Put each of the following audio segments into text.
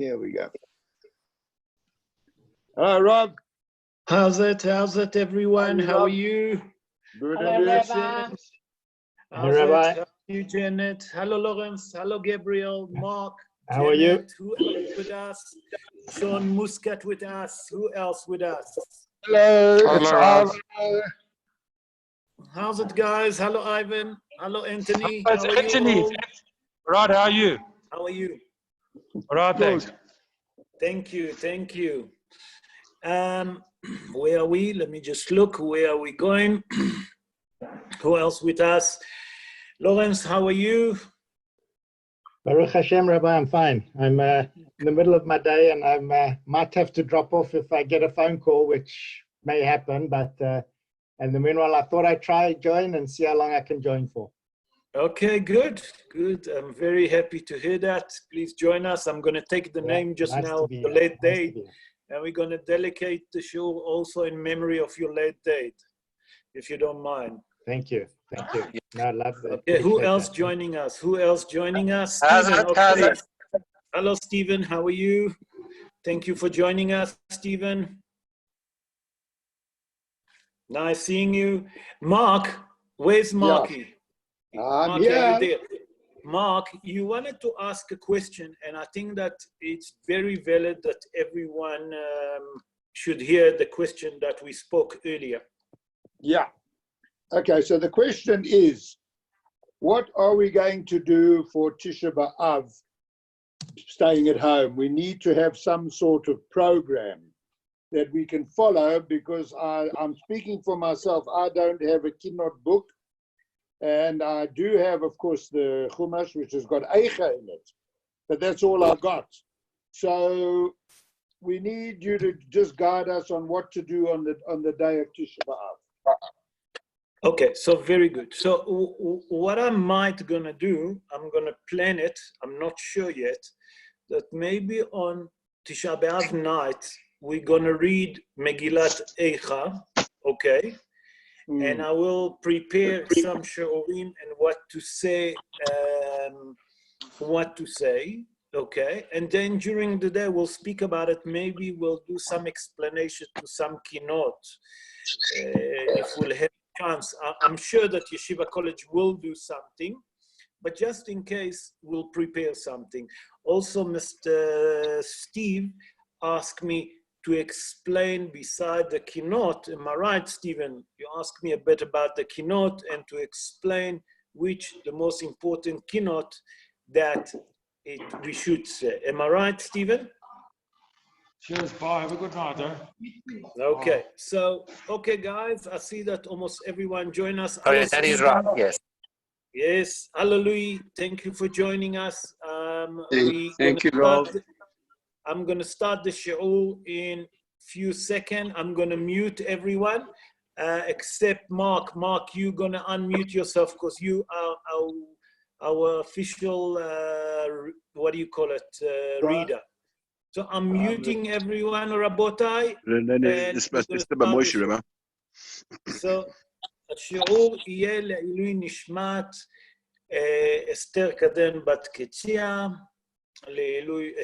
Here we go. Hello, Rob. How's it, everyone? How are you? Good. Hello, Rabbi. How's Rabbi. it? How are you, Janet? Hello, Lawrence. Hello, Gabriel. Mark. How are you? Janet. Who else with us? Sean Muscat with us. Who else with us? Hello. Hello, Rob. How's it, guys? Hello, Ivan. Hello, Anthony. It's How are you Anthony. all? Rod, how are you? How are you? Rod, thanks. Thank you. Thank you. Where are we? Let me just look. Where are we going? Who else with us? Lawrence, how are you? Baruch Hashem, Rabbi, I'm fine. I'm in the middle of my day, and I might have to drop off if I get a phone call, which may happen. But in the meanwhile, I thought I'd try join and see how long I can join for. Okay, good. I'm very happy to hear that. Please join us. I'm going to take the name just nice now, to be the here. late Nice to date, be here. and we're going to dedicate the show also in memory of your late date, if you don't mind. Thank you. Thank you. No, I love that. Okay, who Appreciate else that. joining us? Who else joining us? How's Stephen, it? How's okay. it? Hello, Stephen. How are you? Thank you for joining us, Stephen. Nice seeing you. Mark, where's Marky? I'm Mark, are you here. there? Mark, you wanted to ask a question, and I think that it's very valid that everyone should hear the question that we spoke earlier. Yeah. Okay, so the question is, what are we going to do for Tisha B'Av, staying at home? We need to have some sort of program that we can follow, because I'm speaking for myself. I don't have a Kinnot book, and I do have, of course, the Chumash, which has got Eicha in it, but that's all I've got. So we need you to just guide us on what to do on the day of Tisha B'Av. Okay, so very good. So what I might gonna do, I'm gonna plan it, I'm not sure yet, that maybe on Tisha B'Av night, we're gonna read Megillat Eicha, okay? And I will prepare some shiurim and what to say, okay? And then during the day, we'll speak about it. Maybe we'll do some explanation to some kinot, if we'll have chance. I'm sure that Yeshiva College will do something, but just in case, we'll prepare something. Also, Mr. Steve asked me to explain beside the kinot. Am I right, Stephen? You asked me a bit about the kinot and to explain which the most important kinot that we should say. Am I right, Stephen? Cheers, bye. Have a good night, eh? Okay, so, okay, guys, I see that almost everyone join us. Oh, yeah, that is right, yes. Yes, hallelujah. Thank you for joining us. Thank you, Rob. I'm going to start the shiur in few seconds. I'm going to mute everyone except Mark. Mark, you're going to unmute yourself because you are our official, what do you call it, reader. So I'm muting everyone, Rabotai. So השיעור יהיה לעילוי נשמת אסתר קדן בת קציה, לעילוי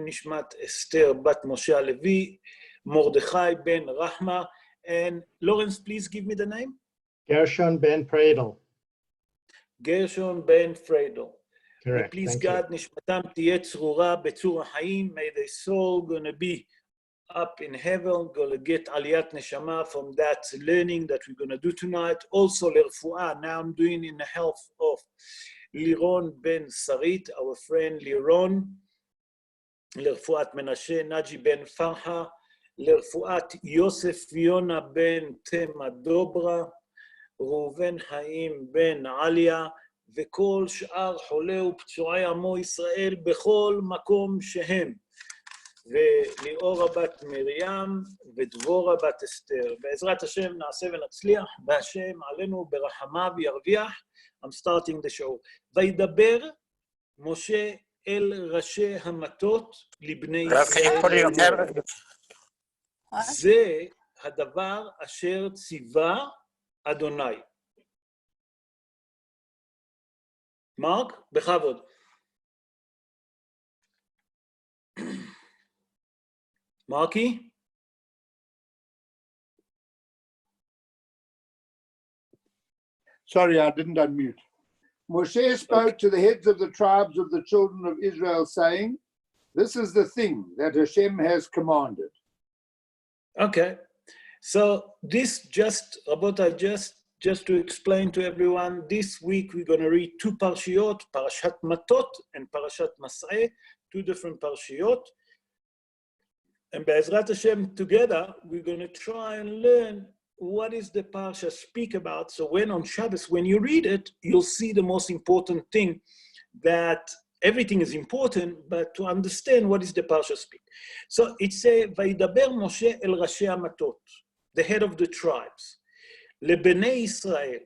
נשמת אסתר בת משה הלוי, מרדכי בן רחמה, and Lawrence, please give me the name. Gershon ben Pradel. Gershon ben Pradel. Correct. Please Thank God, נשמתם תהיה צרורה בצור החיים. May their soul gonna be up in heaven, gonna get aliyat neshama from that learning that we're gonna do tonight. Also, lerfuah. Now I'm doing in the health of Liron ben Sarit, our friend Liron. Lerfuat Menashe Naji ben Farha. Lerfuat Yosef Yona ben Tema Dobra. Reuven Haim ben Alia. וכל שאר חולי ופצועי עמו ישראל בכל מקום שהם. וליאורה בת מרים ודבורה בת אסתר. בעזרת השם נעשה ונצליח, בהשם עלינו ברחמיו ירוויח. I'm starting the show. וידבר משה אל ראשי המטות לבני ישראל. זה הדבר אשר ציווה אדוני. מרק, בכבוד. Marky? Sorry, I didn't unmute. Moshe spoke to the heads of the tribes of the children of Israel, saying, "This is the thing that Hashem has commanded." Okay. So this just, Rabotai, just to explain to everyone, this week we're going to read two parshiyot, Parashat Matot and Parashat Mas'eh, two different parshiyot. And Be'ezrat Hashem, together, we're going to try and learn what is the parsha speak about. So when on Shabbos, when you read it, you'll see the most important thing, that everything is important, but to understand what is the parsha speak. So it says, Vaidaber Moshe el Rashi Matot, the head of the tribes. LeBnei Israel,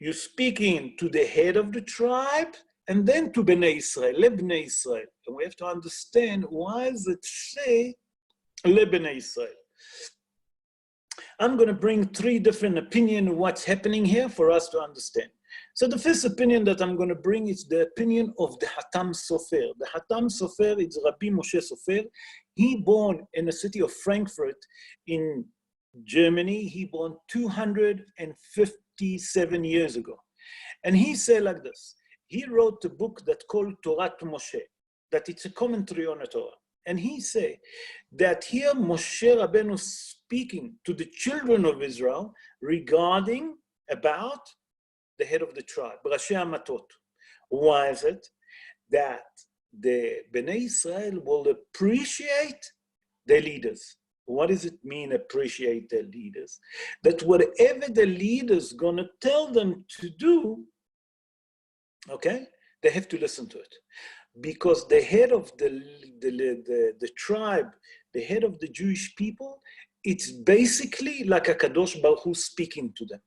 you're speaking to the head of the tribe, and then to Bnei Israel, LeBnei Israel. And we have to understand, why does it say LeBnei Israel? I'm going to bring three different opinions of what's happening here for us to understand. So the first opinion that I'm going to bring is the opinion of the Hatam Sofer. The Hatam Sofer is Rabbi Moshe Sofer. He born in the city of Frankfurt in Germany. He born 257 years ago. And he said like this. He wrote a book that called Torah to Moshe, that it's a commentary on the Torah. And he said that here Moshe Rabbeinu speaking to the children of Israel regarding about the head of the tribe, Rashi Matot. Why is it? That the Bnei Israel will appreciate their leaders. What does it mean, appreciate their leaders? That whatever the leaders gonna tell them to do, okay, they have to listen to it. Because the head of the tribe, the head of the Jewish people, it's basically like a Kadosh Baruch Hu speaking to them.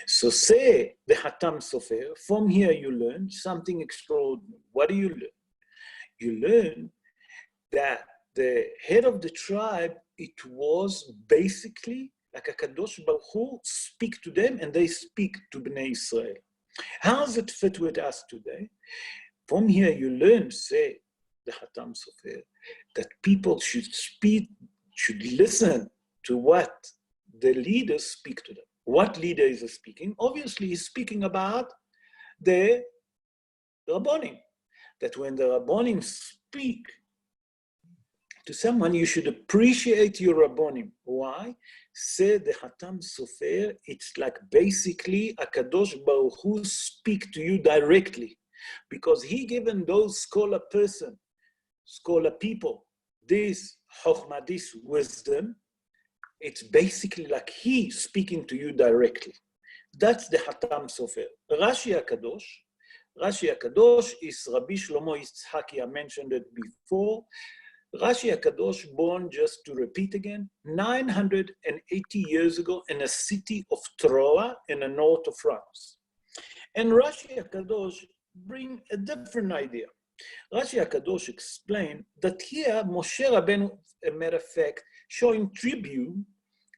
So say the Hatam Sofer, from here you learn something extraordinary. What do you learn? You learn that the head of the tribe, it was basically like a Kadosh Baruch Hu speak to them, and they speak to Bnei Israel. How does it fit with us today? From here you learn, say the Hatam Sofer, that people should listen to what the leaders speak to them. What leader is speaking? Obviously, he's speaking about the Rabbonim. That when the Rabbonim speak to someone, you should appreciate your Rabbonim. Why? Say the Hatam Sofer, it's like basically a Kadosh Baruch Hu speak to you directly. Because he given those scholar people, this chokhmah, this wisdom, it's basically like he speaking to you directly. That's the Hatam Sofer. Rashi HaKadosh is Rabbi Shlomo Yitzhaki. I mentioned it before. Rashi HaKadosh born, just to repeat again, 980 years ago in a city of Troyes in the north of France. And Rashi HaKadosh bring a different idea. Rashi HaKadosh explained that here Moshe Rabbeinu, a matter of fact, showing tribute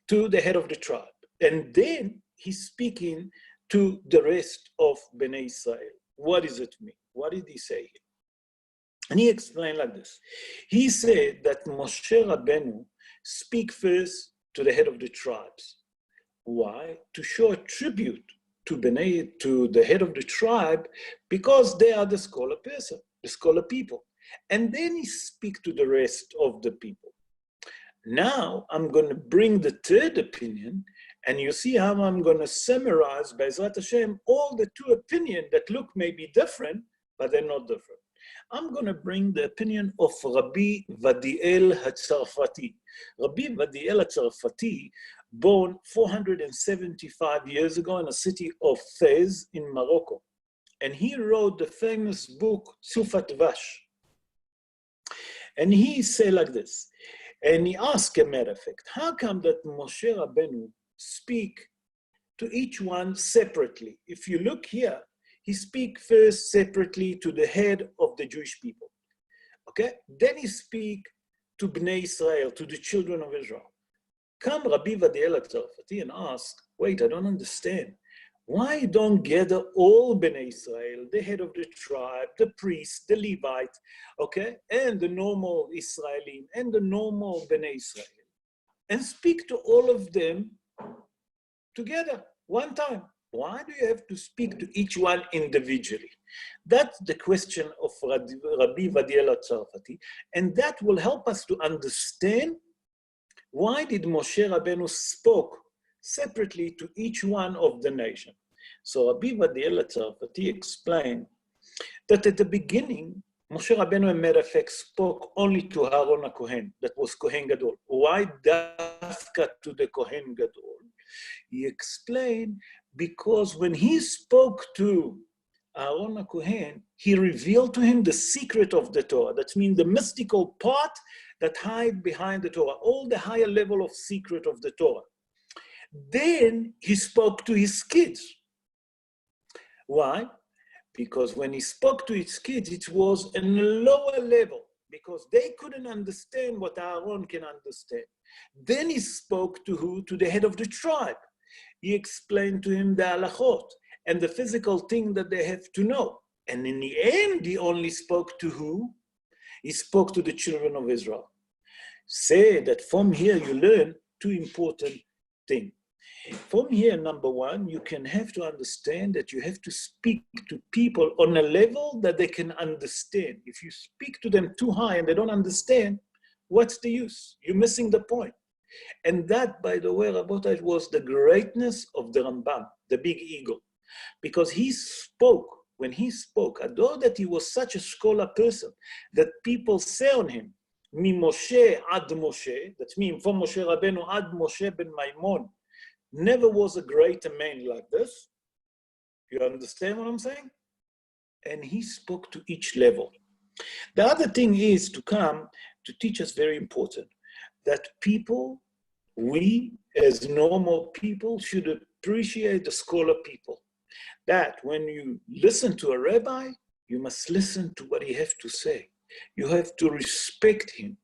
to the head of the tribe. And then he's speaking to the rest of Bnei Israel. What does it mean? What did he say here? And he explained like this. He said that Moshe Rabbeinu speak first to the head of the tribes. Why? To show a tribute to the head of the tribe, because they are the scholar person, the scholar people. And then he speak to the rest of the people. Now I'm going to bring the third opinion, and you see how I'm going to summarize, Be'ezrat Hashem, all the two opinions that look maybe different, but they're not different. I'm going to bring the opinion of Rabbi Vadiel HaTzarfati. Rabbi Vadiel HaTzarfati, born 475 years ago in the city of Fez in Morocco. And he wrote the famous book, Tzufat Vash. And he said like this, and he asked, a matter of fact, how come that Moshe Rabbeinu speak to each one separately? If you look here, he speak first separately to the head of the Jewish people. Okay? Then he speak to Bnei Israel, to the children of Israel. Come Rabbi Vadiel HaTzarfati and ask, wait, I don't understand. Why don't gather all Bnei Israel, the head of the tribe, the priest, the Levite, okay, and the normal Israelim, and the normal Bnei Israel, and speak to all of them together, one time? Why do you have to speak to each one individually? That's the question of Rabbi Vadiel Tzarfati, and that will help us to understand why did Moshe Rabbeinu spoke separately to each one of the nation. So Rabbi Vadiel Tzarfati explained that at the beginning, Moshe Rabbeinu, in matter of fact, spoke only to Aaron HaKohen, that was Kohen Gadol. Why dafka to the Kohen Gadol? He explained because when he spoke to Aaron HaKohen, he revealed to him the secret of the Torah. That means the mystical part that hide behind the Torah, all the higher level of secret of the Torah. Then he spoke to his kids. Why? Because when he spoke to his kids, it was in a lower level, because they couldn't understand what Aaron can understand. Then he spoke to who? To the head of the tribe. He explained to him the halachot and the physical thing that they have to know. And in the end, he only spoke to who? He spoke to the children of Israel. Say that from here you learn two important things. From here, number one, you can have to understand that you have to speak to people on a level that they can understand. If you speak to them too high and they don't understand, what's the use? You're missing the point. And that, by the way, Rabotai, was the greatness of the Rambam, the big ego. Because he spoke, when he spoke, although that he was such a scholar person, that people say on him, Mi Moshe ad Moshe, that means from Moshe Rabbeinu ad Moshe ben Maimon, never was a greater man like this. You understand what I'm saying? And he spoke to each level. The other thing is to come to teach us very important, that people, we as normal people should appreciate the scholar people. That when you listen to a rabbi, you must listen to what he has to say. You have to respect him.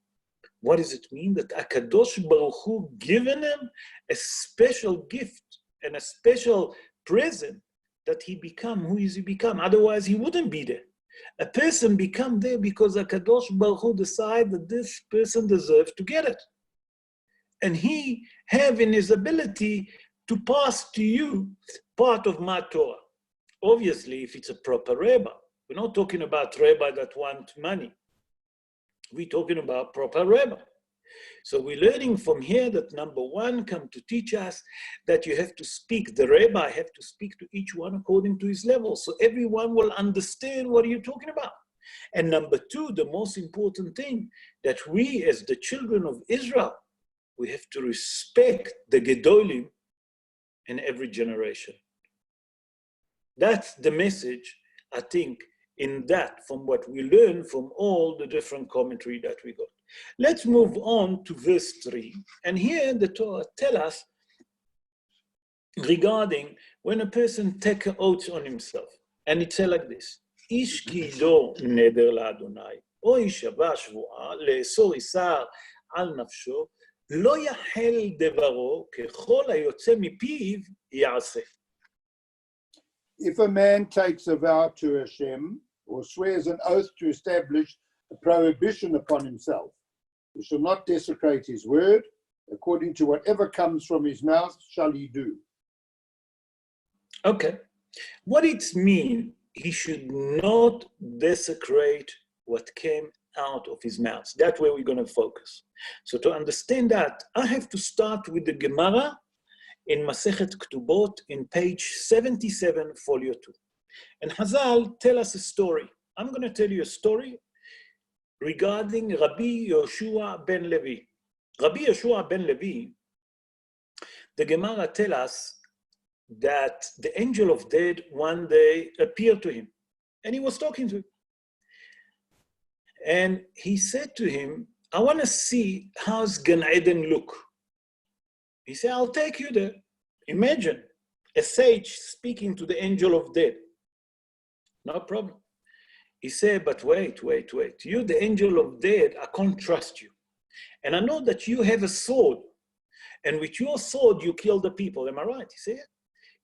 What does it mean? That HaKadosh Baruch Hu given him a special gift and a special present that he become who is he become. Otherwise, he wouldn't be there. A person become there because HaKadosh Baruch Hu decide that this person deserves to get it. And he have in his ability to pass to you part of Matot. Obviously, if it's a proper rabbi. We're not talking about rabbi that want money. We're talking about proper rabbi. So we're learning from here that number one come to teach us that you have to speak, the rabbi have to speak to each one according to his level. So everyone will understand what you're talking about. And number two, the most important thing, that we as the children of Israel, we have to respect the Gedolim in every generation. That's the message, I think, in that, from what we learn from all the different commentary that we got. Let's move on to verse 3. And here the Torah tells us regarding when a person takes an oath on himself. And it says like this, Ish kido neder la'Adonai, o yishava shvu'a, le'esor isar al nafsho, lo yahel devaro, kechol hayotze mipiv ya'aseh. If a man takes a vow to Hashem or swears an oath to establish a prohibition upon himself, he shall not desecrate his word. According to whatever comes from his mouth shall he do. Okay. What it means, he should not desecrate what came out of his mouth. That's where we're going to focus. So to understand that, I have to start with the Gemara in Masechet Ketubot in page 77, folio 2. And Hazal tell us a story. I'm going to tell you a story regarding Rabbi Yoshua ben Levy. Rabbi Yoshua ben Levy, the Gemara tell us that the angel of death one day appeared to him and he was talking to him. And he said to him, I want to see how's Gan Eden look. He said, I'll take you there. Imagine a sage speaking to the angel of death. No problem. He said, but wait. You, the angel of death, I can't trust you. And I know that you have a sword. And with your sword, you kill the people. Am I right? He said,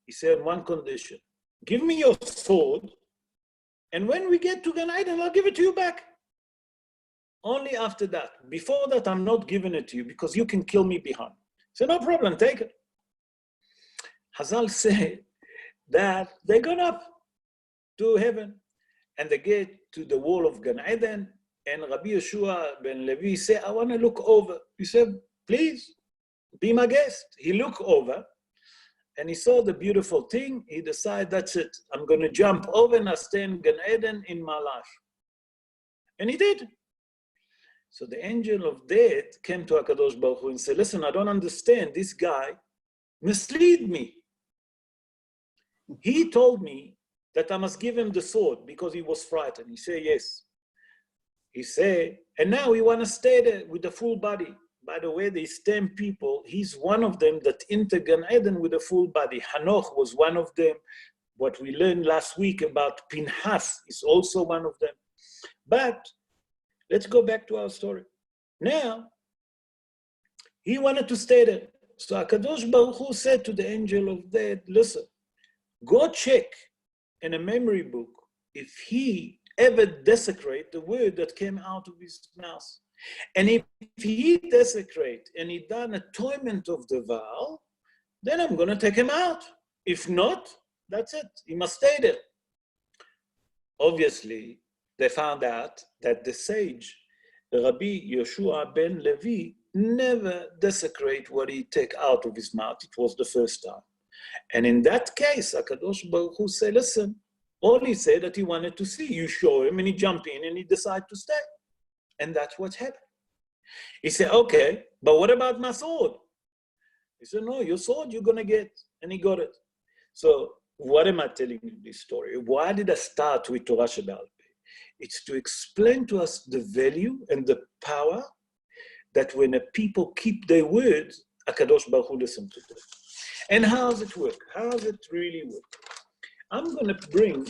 He said, one condition, give me your sword, and when we get to Gan Eden, I'll give it to you back. Only after that. Before that, I'm not giving it to you because you can kill me behind. So no problem, take it. Hazal said that they got up to heaven and they get to the wall of Gan Eden, and Rabbi Yeshua ben Levy said, I want to look over. He said, please, be my guest. He looked over and he saw the beautiful thing. He decided, that's it. I'm going to jump over and I'll stay in Gan Eden in my life. And he did. So the angel of death came to HaKadosh Baruch Hu and said, listen, I don't understand. This guy misled me. He told me that I must give him the sword because he was frightened. He said, yes. He said, and now we want to stay there with the full body. By the way, these 10 people, he's one of them that entered Gan Eden with a full body. Hanoch was one of them. What we learned last week about Pinhas is also one of them. But let's go back to our story. Now, he wanted to stay there. So HaKadosh Baruch Hu said to the angel of death, listen, go check in a memory book if he ever desecrate the word that came out of his mouth. And if he desecrate and he done atonement of the vow, then I'm going to take him out. If not, that's it. He must stay there. Obviously, they found out that the sage, Rabbi Yeshua ben Levy, never desecrate what he take out of his mouth. It was the first time. And in that case, HaKadosh Baruch Hu said, listen, all he said that he wanted to see, you show him, and he jumped in and he decided to stay. And that's what happened. He said, okay, but what about my sword? He said, no, your sword you're going to get. And he got it. So what am I telling you this story? Why did I start with Torah Sheba'al Peh? It's to explain to us the value and the power that when a people keep their words, HaKadosh Baruch Hu listen to them. And how does it work? How does it really work? I'm going to bring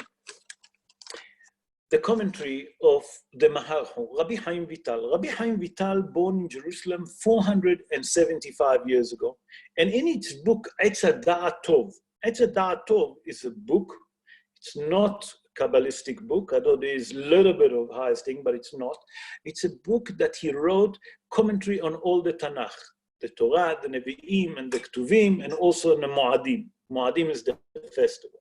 the commentary of the Maharhu, Rabbi Chaim Vital. Rabbi Chaim Vital, born in Jerusalem 475 years ago. And in its book, Etz HaDa'at Tov. Etz HaDa'at Tov is a book. It's not a Kabbalistic book. I know there is a little bit of highest thing, but it's not. It's a book that he wrote commentary on all the Tanakh. The Torah, the Nevi'im, and the Ketuvim, and also the Mo'adim. Mo'adim is the festival.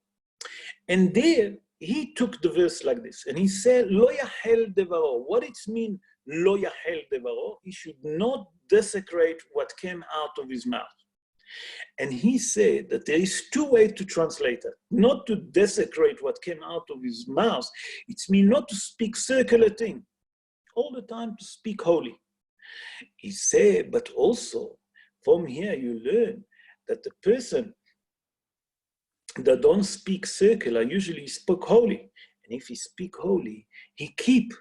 And there, he took the verse like this, and he said, Lo yahel devaro. What it means, Lo yahel devaro? He should not desecrate what came out of his mouth. And he said that there is two ways to translate it. Not to desecrate what came out of his mouth. It means not to speak circular thing. All the time to speak holy. He said, but also, from here you learn that the person that don't speak circular usually speak holy. And if he speak holy, he keep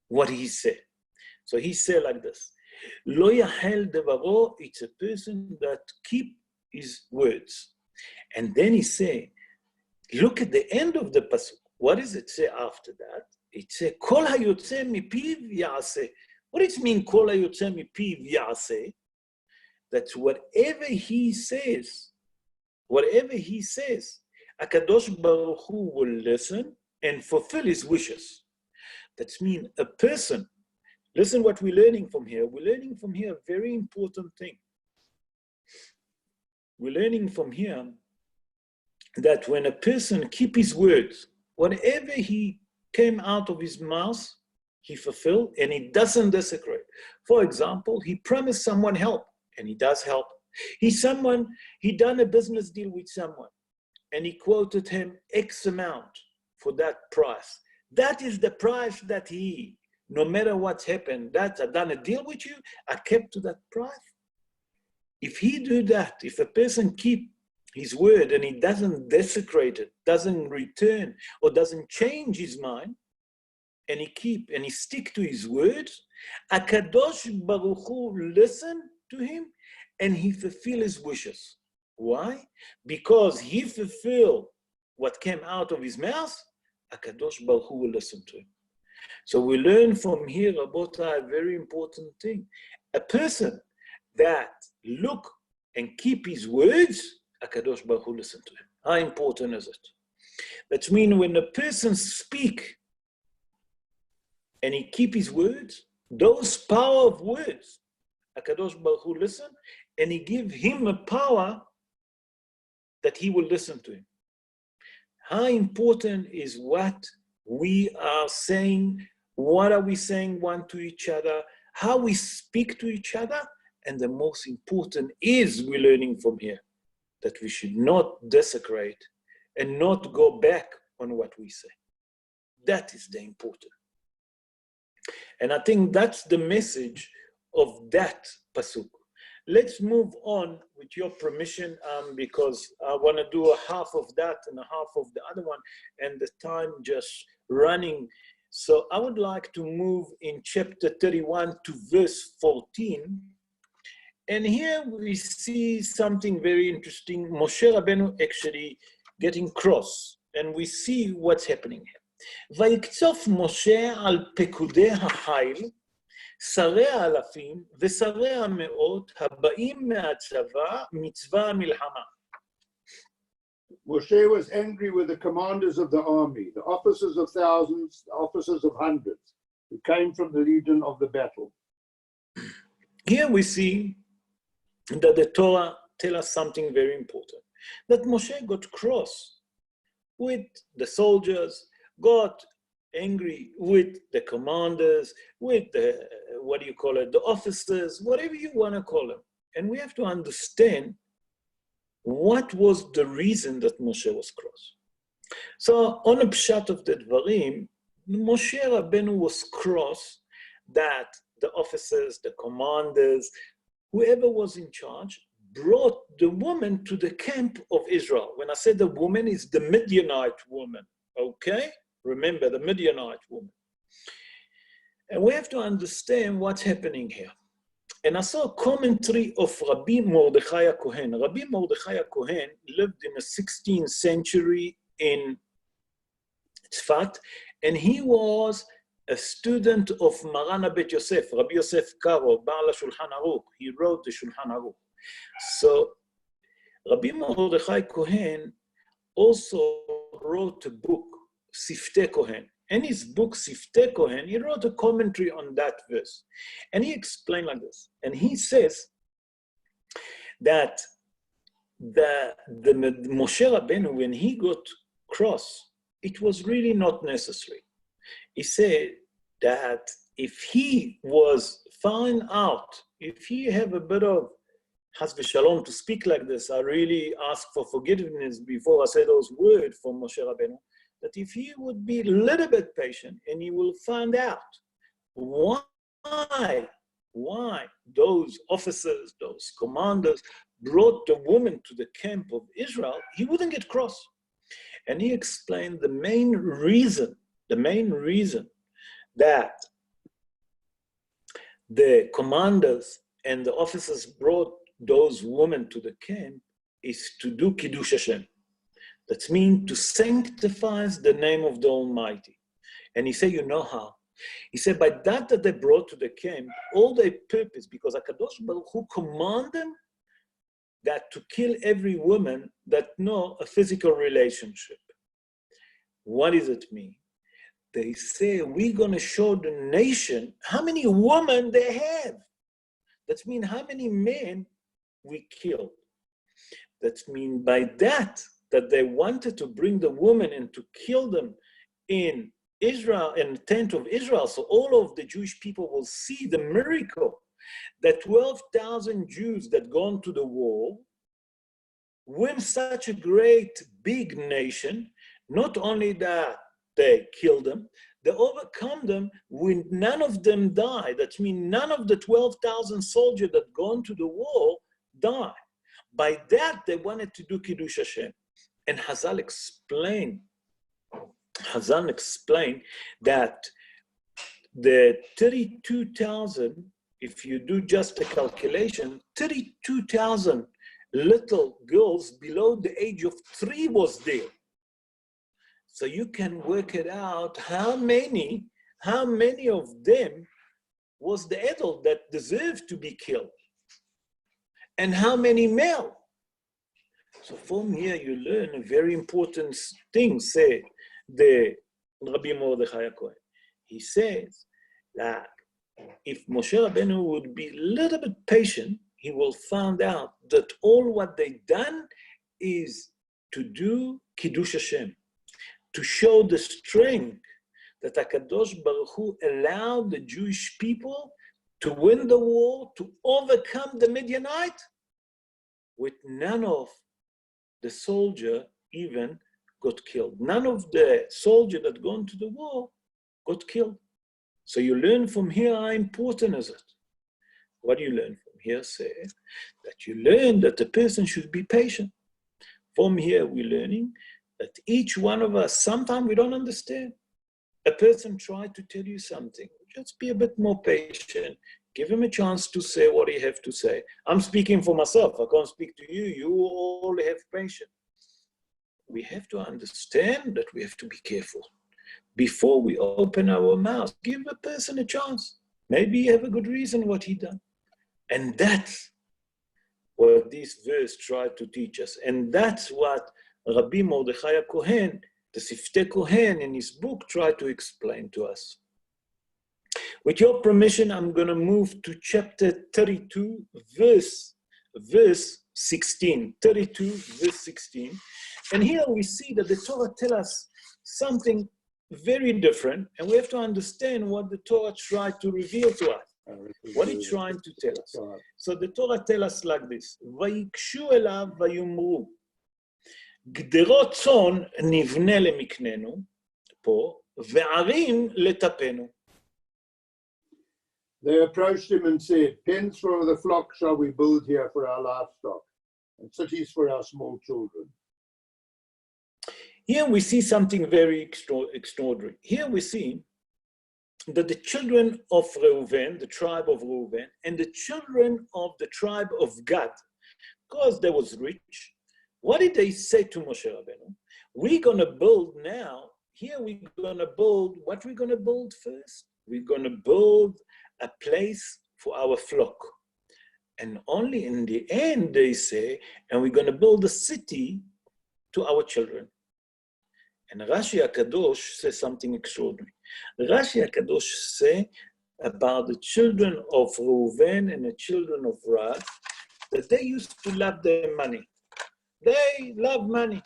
what he said. So he said like this, Lo yahel devaro, it's a person that keep his words. And then he say, look at the end of the pasuk. What does it say after that? It say, Kol hayotze mipiv ya'aseh. What does it mean, Kol hayotze mipiv ya'aseh? That whatever he says, HaKadosh Baruch Hu will listen and fulfill his wishes. That means a person, listen what we're learning from here. We're learning from here a very important thing. We're learning from here that when a person keeps his words, whatever he came out of his mouth, he fulfilled and he doesn't desecrate. For example, he promised someone help and he does help. He done a business deal with someone and he quoted him X amount for that price. That is the price that he, no matter what's happened, that I done a deal with you, I kept to that price. If he do that, if a person keep his word and he doesn't desecrate it, doesn't return or doesn't change his mind, and he stick to his words, HaKadosh Baruch Hu listen to him and he fulfill his wishes. Why? Because he fulfill what came out of his mouth, HaKadosh Baruch Hu will listen to him. So we learn from here about a very important thing. A person that look and keep his words, HaKadosh Baruch Hu listen to him. How important is it? That means when a person speak and he keep his words, those power of words, HaKadosh Baruch Hu listen, and he give him a power that he will listen to him. How important is what we are saying, what are we saying one to each other, how we speak to each other, and the most important is we're learning from here that we should not desecrate and not go back on what we say. That is the important. And I think that's the message of that pasuk. Let's move on with your permission, because I want to do a half of that and a half of the other one, and the time just running. So I would like to move in chapter 31 to verse 14. And here we see something very interesting. Moshe Rabbeinu actually getting cross, and we see what's happening here. ויקצוף משה על פקודי החיל, שרי האלפים ושרי המאות הבאים מהצבא מצבא המלחמה. Moshe was angry with the commanders of the army, the officers of thousands, the officers of hundreds, who came from the legion of the battle. Here we see that the Torah tells us something very important, that Moshe got cross with the soldiers, got angry with the commanders, with the, the officers, whatever you want to call them. And we have to understand what was the reason that Moshe was cross. So on a pshat of the Dvarim, Moshe Rabbeinu was cross that the officers, the commanders, whoever was in charge, brought the woman to the camp of Israel. When I say the woman, is the Midianite woman, okay? Remember, the Midianite woman. And we have to understand what's happening here. And I saw a commentary of Rabbi Mordechai Kohen. Rabbi Mordechai Kohen lived in the 16th century in Tzfat, and he was a student of Marana Bet Yosef, Rabbi Yosef Karo, Baal HaShulchan Aruch. He wrote the Shulchan Aruch. So Rabbi Mordechai Kohen also wrote a book, Siftei Kohen. In his book, Siftei Kohen, he wrote a commentary on that verse. And he explained like this. And he says that the Moshe Rabbeinu, when he got cross, it was really not necessary. He said that if he was found out, if he have a bit of Chas v'Shalom to speak like this, I really ask for forgiveness before I say those words for Moshe Rabbeinu, that if he would be a little bit patient and he will find out why those officers, those commanders brought the woman to the camp of Israel, he wouldn't get cross. And he explained the main reason that the commanders and the officers brought those women to the camp is to do Kiddush Hashem. That means to sanctify the name of the Almighty. And he said, you know how? He said, by that they brought to the camp, all their purpose, because HaKadosh Baruch Hu commanded them that to kill every woman that know a physical relationship. What does it mean? They say, we're going to show the nation how many women they have. That means how many men we killed. That means by that they wanted to bring the women and to kill them in Israel, in the tent of Israel, so all of the Jewish people will see the miracle that 12,000 Jews that gone to the war win such a great big nation. Not only that they killed them, they overcome them when none of them die. That means none of the 12,000 soldiers that gone to the war die. By that they wanted to do Kiddush Hashem. And Hazal explained that the 32,000, if you do just a calculation, 32,000 little girls below the age of 3 was there. So you can work it out how many of them was the adult that deserved to be killed, and how many male. So from here you learn a very important thing, say the Rabbi Mordechai Cohen. He says that if Moshe Rabbeinu would be a little bit patient, he will find out that all what they done is to do Kiddush Hashem, to show the strength that HaKadosh Baruch Hu allowed the Jewish people to win the war, to overcome the Midianite, with none of the soldier even got killed. None of the soldier that gone to the war got killed. So you learn from here how important is it. What do you learn from here? Say that you learn that the person should be patient. From here we're learning that each one of us, sometimes we don't understand. A person tried to tell you something. Just be a bit more patient. Give him a chance to say what he have to say. I'm speaking for myself. I can't speak to you. You all have patience. We have to understand that we have to be careful. Before we open our mouth, give a person a chance. Maybe you have a good reason what he done. And that's what this verse tried to teach us. And that's what Rabbi Mordechai Kohen, the Siftei Kohen, in his book tried to explain to us. With your permission, I'm going to move to chapter 32, verse 16. 32, verse 16. And here we see that the Torah tells us something very different, and we have to understand what the Torah tried to reveal to us. What it's trying to tell us. So the Torah tells us like this: ויקשו אליו ויאמרו, גדרות צאן נבנה למקננו, פה, וערים לטפנו. They approached him and said, pens for the flock shall we build here for our livestock, and cities for our small children. Here we see something very extraordinary. Here we see that the children of Reuven, the tribe of Reuven, and the children of the tribe of Gad, because they was rich, what did they say to Moshe Rabbeinu? We're going to build now, here we're going to build, what we're going to build first? We're going to build a place for our flock. And only in the end, they say, and we're going to build a city to our children. And Rashi HaKadosh says something extraordinary. Rashi HaKadosh say about the children of Reuven and the children of Gad that they used to love their money. They love money.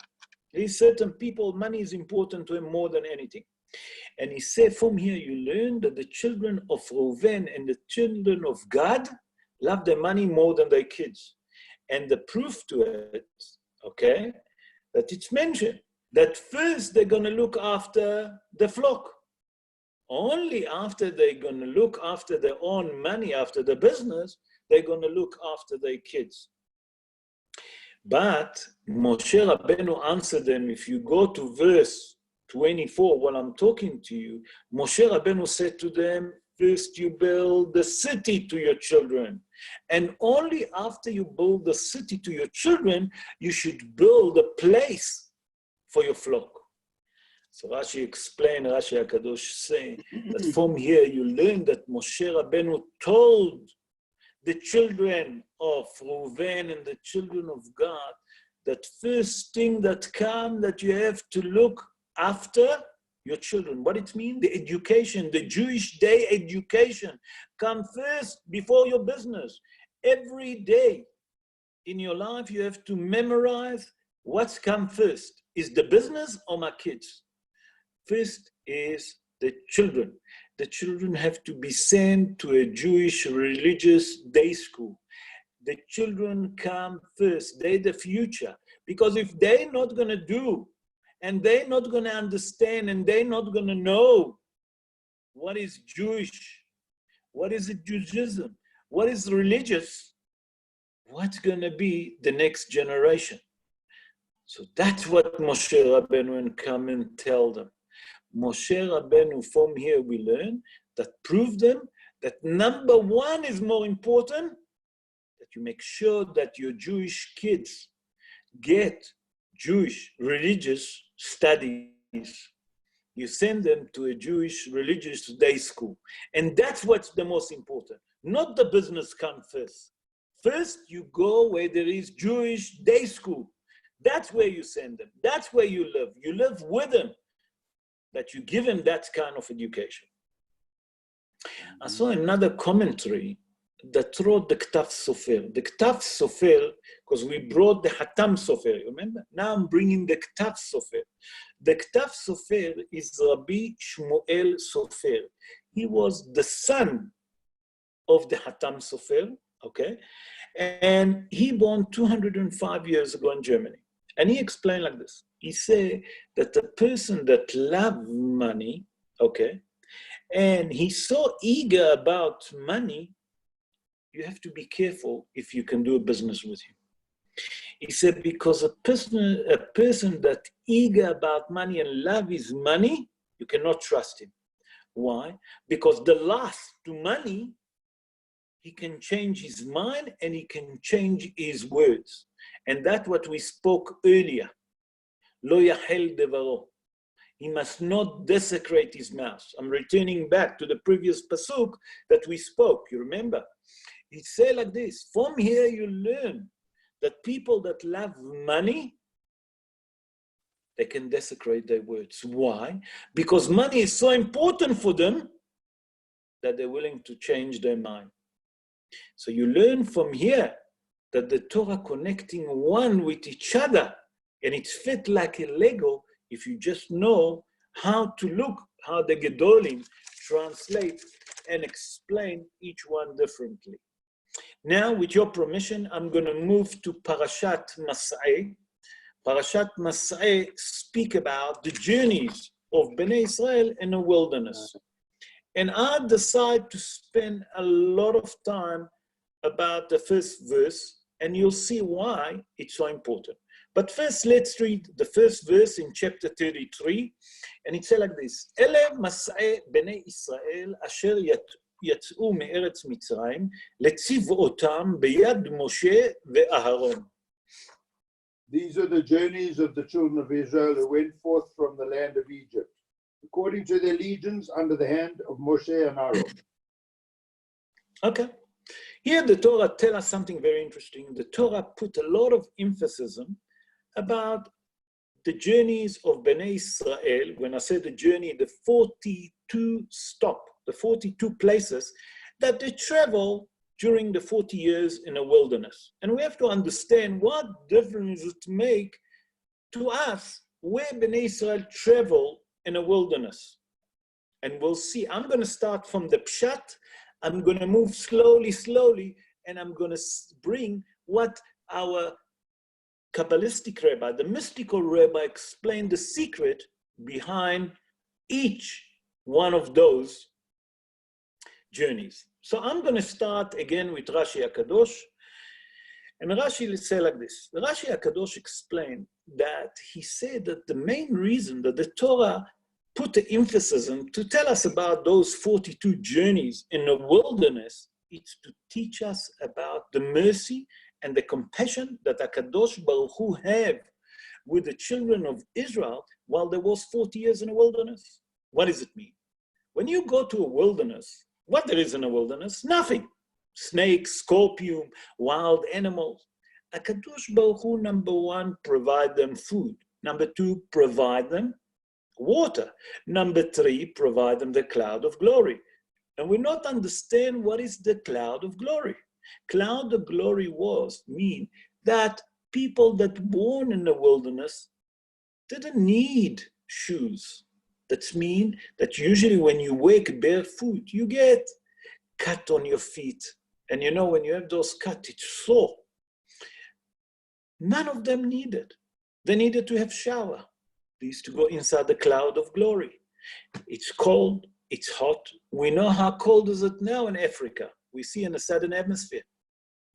These certain people, money is important to them more than anything. And he said from here you learn that the children of Reuven and the children of Gad love their money more than their kids. And the proof to it, okay, that it's mentioned that first they're going to look after the flock. Only after they're going to look after their own money, after the business, they're going to look after their kids. But Moshe Rabbeinu answered them. If you go to verse 24, while I'm talking to you, Moshe Rabbeinu said to them, first you build the city to your children. And only after you build the city to your children, you should build a place for your flock. So Rashi explained, Rashi HaKadosh saying that from here you learn that Moshe Rabbeinu told the children of Reuven and the children of God that first thing that come that you have to look after your children. What it means? The education, the Jewish day education come first before your business. Every day in your life you have to memorize what's come first. Is the business or my kids? First is the children. The children have to be sent to a Jewish religious day school. The children come first. They're the future. Because if they're not going to do, and they're not going to understand, and they're not going to know what is Jewish, what is Judaism, what is religious, what's going to be the next generation? So that's what Moshe Rabbeinu come and tell them. Moshe Rabbeinu, from here we learn that prove them that number one is more important, that you make sure that your Jewish kids get Jewish religious studies. You send them to a Jewish religious day school. And that's what's the most important. Not the business come first. First, you go where there is Jewish day school. That's where you send them. That's where you live. You live with them, that you give them that kind of education. I saw another commentary that wrote the K'tav Sofer. The K'tav Sofer, because we brought the Hatam Sofer, remember? Now I'm bringing the K'tav Sofer. The K'tav Sofer is Rabbi Shmuel Sofer. He was the son of the Hatam Sofer, okay? And he born 205 years ago in Germany. And he explained like this. He said that the person that loved money, okay, and he's so eager about money, you have to be careful if you can do a business with him. He said, because a person that eager about money and love his money, you cannot trust him. Why? Because the lust to money, he can change his mind and he can change his words. And that's what we spoke earlier. Lo yahel devaro. He must not desecrate his mouth. I'm returning back to the previous pasuk that we spoke. You remember? He said like this, from here you learn that people that love money, they can desecrate their words. Why? Because money is so important for them that they're willing to change their mind. So you learn from here that the Torah connecting one with each other, and it's fit like a Lego if you just know how to look, how the Gedolim translate and explain each one differently. Now, with your permission, I'm going to move to Parashat Mas'eh. Parashat Mas'eh speak about the journeys of Bnei Israel in the wilderness. And I decide to spend a lot of time about the first verse, and you'll see why it's so important. But first, let's read the first verse in chapter 33, and it says like this, Ele Mas'eh Bnei Israel asher יצאו מארץ מצרים לצבאותם ביד משה ואהרון. These are the journeys of the children of Israel who went forth from the land of Egypt, according to their legions under the hand of Moshe and Aaron. Okay. Here the Torah tells us something very interesting. The Torah put a lot of emphasis about the journeys of Bnei Israel. When I say the journey, the 42 stop, the 42 places that they travel during the 40 years in a wilderness. And we have to understand what difference it make to us where Bnei Israel travel in a wilderness. And we'll see. I'm going to start from the Pshat. I'm going to move slowly, and I'm going to bring what our Kabbalistic rabbi, the mystical rabbi, explained the secret behind each one of those journeys. So I'm going to start again with Rashi HaKadosh. And Rashi will say like this. Rashi HaKadosh explained that he said that the main reason that the Torah put the emphasis on to tell us about those 42 journeys in the wilderness, it's to teach us about the mercy and the compassion that HaKadosh Baruch Hu have with the children of Israel while there was 40 years in the wilderness. What does it mean? When you go to a wilderness, what there is in a wilderness? Nothing. Snakes, scorpion, wild animals. HaKadosh Baruch Hu, number one, provide them food. Number two, provide them water. Number three, provide them the cloud of glory. And we not understand what is the cloud of glory. Cloud of glory mean that people that born in the wilderness didn't need shoes. That means that usually when you wake barefoot, you get cut on your feet. And you know, when you have those cuts, it's sore. None of them needed. They needed to have shower. They used to go inside the cloud of glory. It's cold, it's hot. We know how cold is it now in Africa. We see in the southern hemisphere.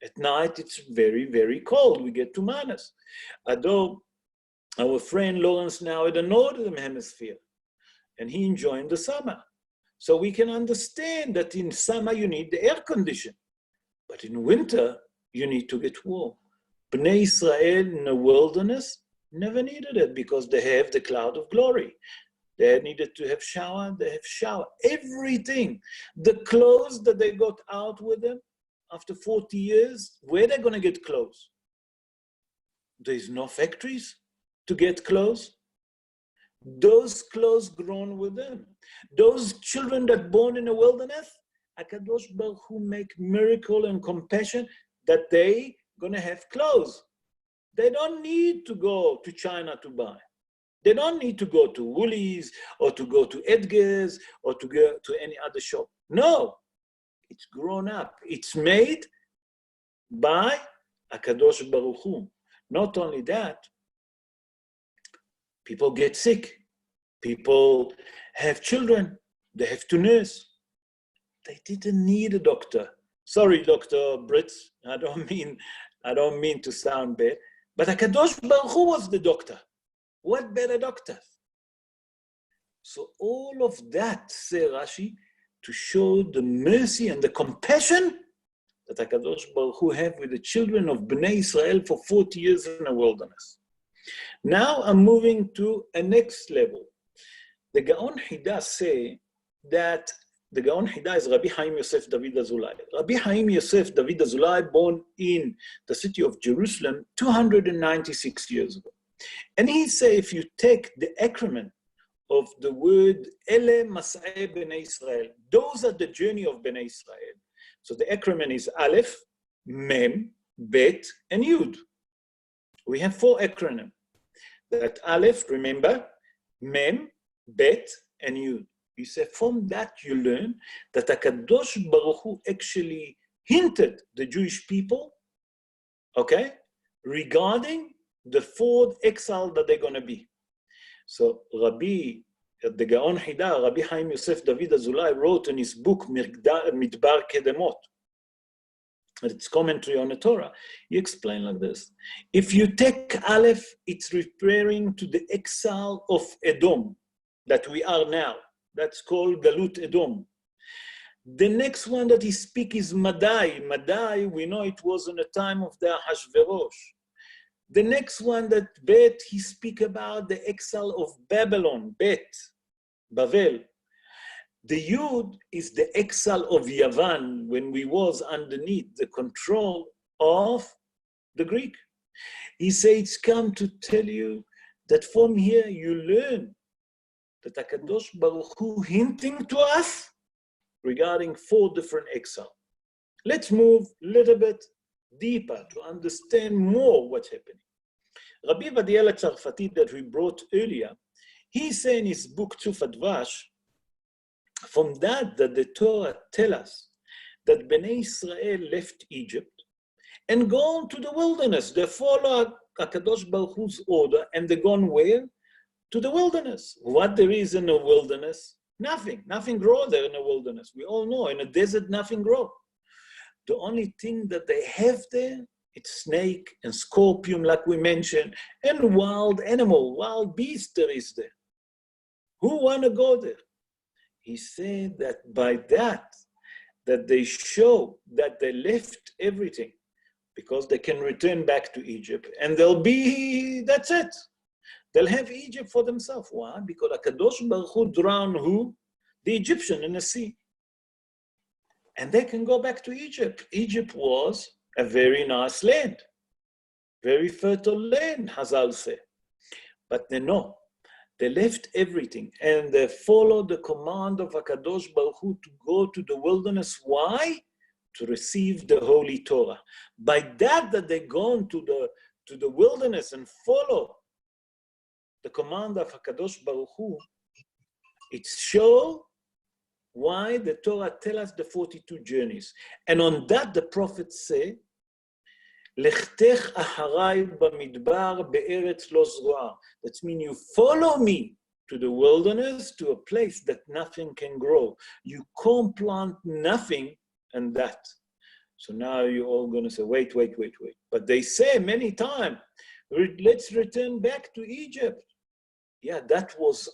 At night, it's very, very cold. We get to minus. Although our friend Lawrence now in the northern hemisphere, and he enjoying the summer. So we can understand that in summer you need the air condition, but in winter you need to get warm. Bnei Israel in the wilderness never needed it because they have the cloud of glory. They needed to have shower, they have shower. Everything, the clothes that they got out with them after 40 years, where they're going to get clothes? There's no factories to get clothes. Those clothes grown with them. Those children that born in the wilderness, HaKadosh Baruch Hu make miracle and compassion that they gonna have clothes. They don't need to go to China to buy. They don't need to go to Woolies or to go to Edgar's or to go to any other shop. No, it's grown up. It's made by HaKadosh Baruch Hu. Not only that, people get sick. People have children. They have to nurse. They didn't need a doctor. Sorry, Dr. Brits. I don't mean to sound bad. But HaKadosh Baruch Hu was the doctor. What better doctor? So all of that, say Rashi, to show the mercy and the compassion that HaKadosh Baruch Hu have with the children of Bnei Israel for 40 years in the wilderness. Now I'm moving to a next level. The Gaon Hida say that the Gaon Hida is Rabbi Chaim Yosef David Azulai. Rabbi Chaim Yosef David Azulai born in the city of Jerusalem 296 years ago. And he say if you take the acronym of the word Ele Mas'e Bnei Israel, those are the journey of Bnei Israel. So the acronym is Aleph, Mem, Bet, and Yud. We have 4 acronyms. That Aleph, remember, Mem, Bet, and Yud. He said from that you learn that HaKadosh Baruch Hu actually hinted the Jewish people, okay, regarding the 4th exile that they're going to be. So Rabbi, the Gaon Hida, Rabbi Chaim Yosef David Azulai wrote in his book Midbar Kedemot, its commentary on the Torah. He explained like this: if you take Aleph, it's referring to the exile of Edom that we are now. That's called Galut Edom. The next one that he speaks is Madai. Madai, we know it was in the time of the Ahashverosh. The next one that Bet, he speaks about the exile of Babylon, Bet, Bavel. The Yud is the exile of Yavan when we was underneath the control of the Greek. He says it's come to tell you that from here you learn that HaKadosh Baruch Hu hinting to us regarding 4 different exiles. Let's move a little bit deeper to understand more what's happening. Rabbi Vadiel Tzarfati that we brought earlier, he said in his book Tzuf Advash, from that the Torah tells us that Bnei Israel left Egypt and gone to the wilderness. They follow HaKadosh Baruch Hu's order and they gone where? To the wilderness. What there is in the wilderness? Nothing. Nothing grows there in the wilderness. We all know in a desert nothing grows. The only thing that they have there, it's snake and scorpion like we mentioned, and wild animal, wild beast there is there. Who want to go there? He said that by that they show that they left everything because they can return back to Egypt and they'll be, that's it. They'll have Egypt for themselves. Why? Because HaKadosh Baruch Hu drowned who? The Egyptian in the sea. And they can go back to Egypt. Egypt was a very nice land, very fertile land, Hazal say. But they know. They left everything and they followed the command of HaKadosh Baruch Hu to go to the wilderness. Why? To receive the Holy Torah. By that they've gone to the wilderness and follow the command of HaKadosh Baruch Hu, it shows why the Torah tells us the 42 journeys. And on that the prophets say, Lechtech aharai bamidbar be'eretz lo zruah. That means you follow me to the wilderness, to a place that nothing can grow. You can't plant nothing and that. So now you're all going to say, wait. But they say many times, let's return back to Egypt. Yeah, that was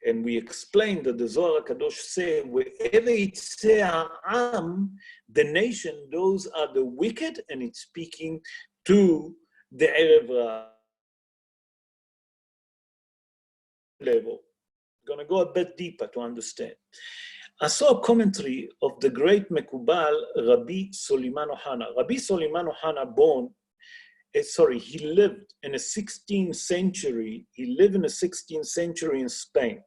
And we explained that the Zohar HaKadosh say, wherever it say the nation, those are the wicked, and it's speaking to the Erev Ra level. I'm going to go a bit deeper to understand. I saw a commentary of the great Mekubal, Rabbi Soliman Ohana. Rabbi Soliman Ohana born he lived in the 16th century. He lived in the 16th century in Spain.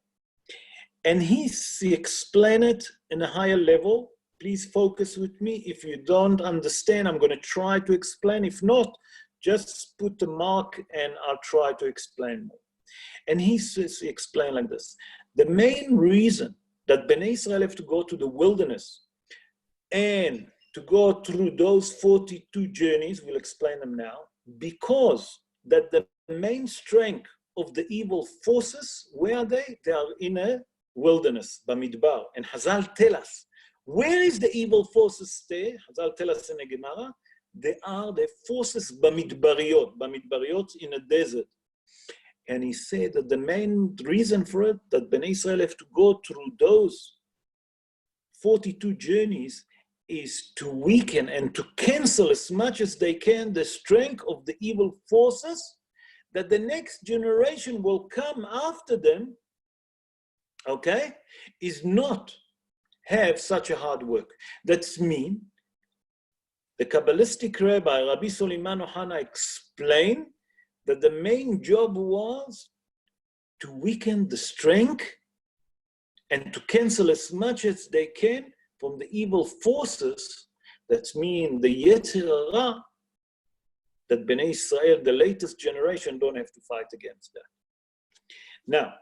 And he explained it in a higher level. Please focus with me. If you don't understand, I'm going to try to explain. If not, just put a mark and I'll try to explain more. And he explained like this. The main reason that Bnei Israel have to go to the wilderness and to go through those 42 journeys, we'll explain them now, because that the main strength of the evil forces, where are they? They are in a wilderness, Bamidbar. And Hazal tell us, where is the evil forces stay? Hazal tell us in the Gemara, they are the forces Bamidbariot in a desert. And he said that the main reason for it, that Bnei Israel have to go through those 42 journeys, is to weaken and to cancel as much as they can the strength of the evil forces, that the next generation will come after them, okay, is not have such a hard work. That's mean, the Kabbalistic Rabbi, Rabbi Suleiman Ohana, explained that the main job was to weaken the strength and to cancel as much as they can from the evil forces, that mean the Yetzer Hara, that Bnei Israel, the latest generation, don't have to fight against that. Now,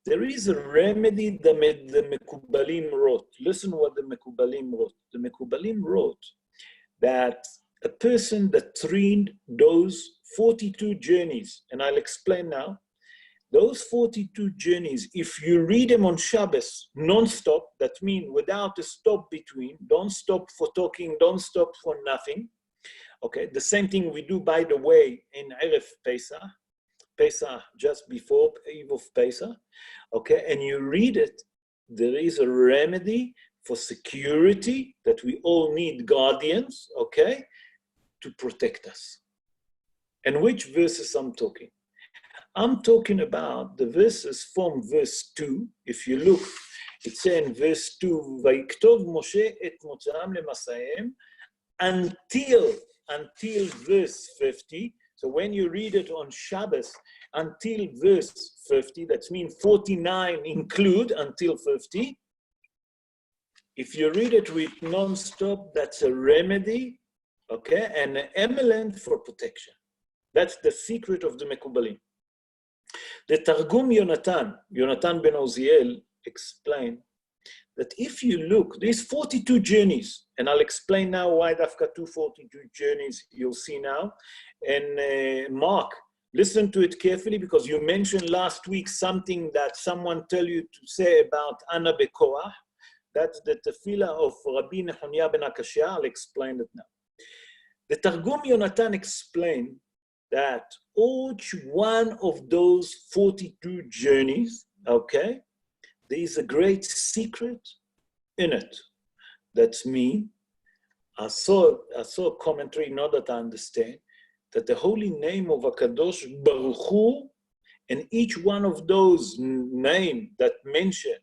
there is a remedy that the Mekubalim wrote. Listen what the Mekubalim wrote. The Mekubalim wrote that a person that trained those 42 journeys, and I'll explain now, those 42 journeys, if you read them on Shabbos, non-stop, that means without a stop between, don't stop for talking, don't stop for nothing. Okay, the same thing we do, by the way, in Erev Pesach, just before Eve of Pesach, okay, and you read it, there is a remedy for security, that we all need guardians, okay, to protect us. And which verses I'm talking? I'm talking about the verses from verse 2. If you look, it says in verse 2, Vayiktov Moshe et motzaam lemasayim, until verse 50. So when you read it on Shabbos, until verse 50, that means 49 include until 50. If you read it with non-stop, that's a remedy, okay, and an emelant for protection. That's the secret of the Mekubalim. The Targum Yonatan ben Oziel, explained that if you look, these 42 journeys, and I'll explain now why Dafka 242 journeys you'll see now. And Mark, listen to it carefully, because you mentioned last week something that someone tell you to say about Ana Bekoach. That's the tefillah of Rabbi Nehemiah ben Akashia. I'll explain it now. The Targum Yonatan explained that each one of those 42 journeys, okay, there is a great secret in it. That's me. I saw a commentary in order to understand that the holy name of HaKadosh Baruch Hu, and each one of those names that mention,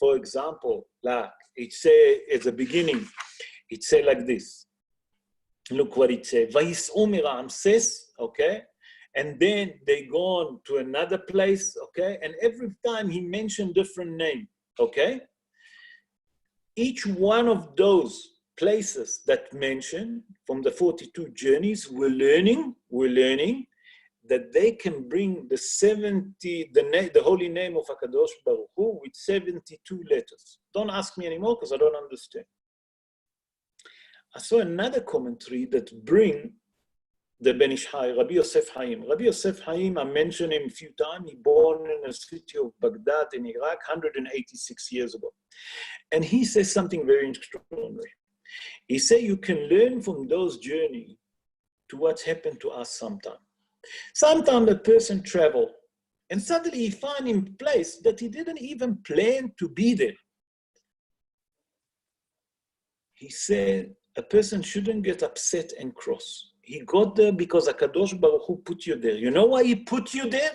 for example, like it say at the beginning, it say like this. Look what it says. Vayis'u Ramses, okay? And then they go on to another place, okay? And every time he mentioned different name, okay? Each one of those places that mention from the 42 journeys, we're learning that they can bring the holy name of HaKadosh Baruch Hu with 72 letters. Don't ask me anymore because I don't understand. I saw another commentary that bring the Ben Ish Hai, Rabbi Yosef Haim. Rabbi Yosef Haim, I mentioned him a few times. He born in the city of Baghdad in Iraq 186 years ago. And he says something very extraordinary. He said you can learn from those journeys to what's happened to us sometimes. Sometimes a person travel and suddenly he find in a place that he didn't even plan to be there. He said a person shouldn't get upset and cross. He got there because HaKadosh Baruch Hu put you there. You know why he put you there?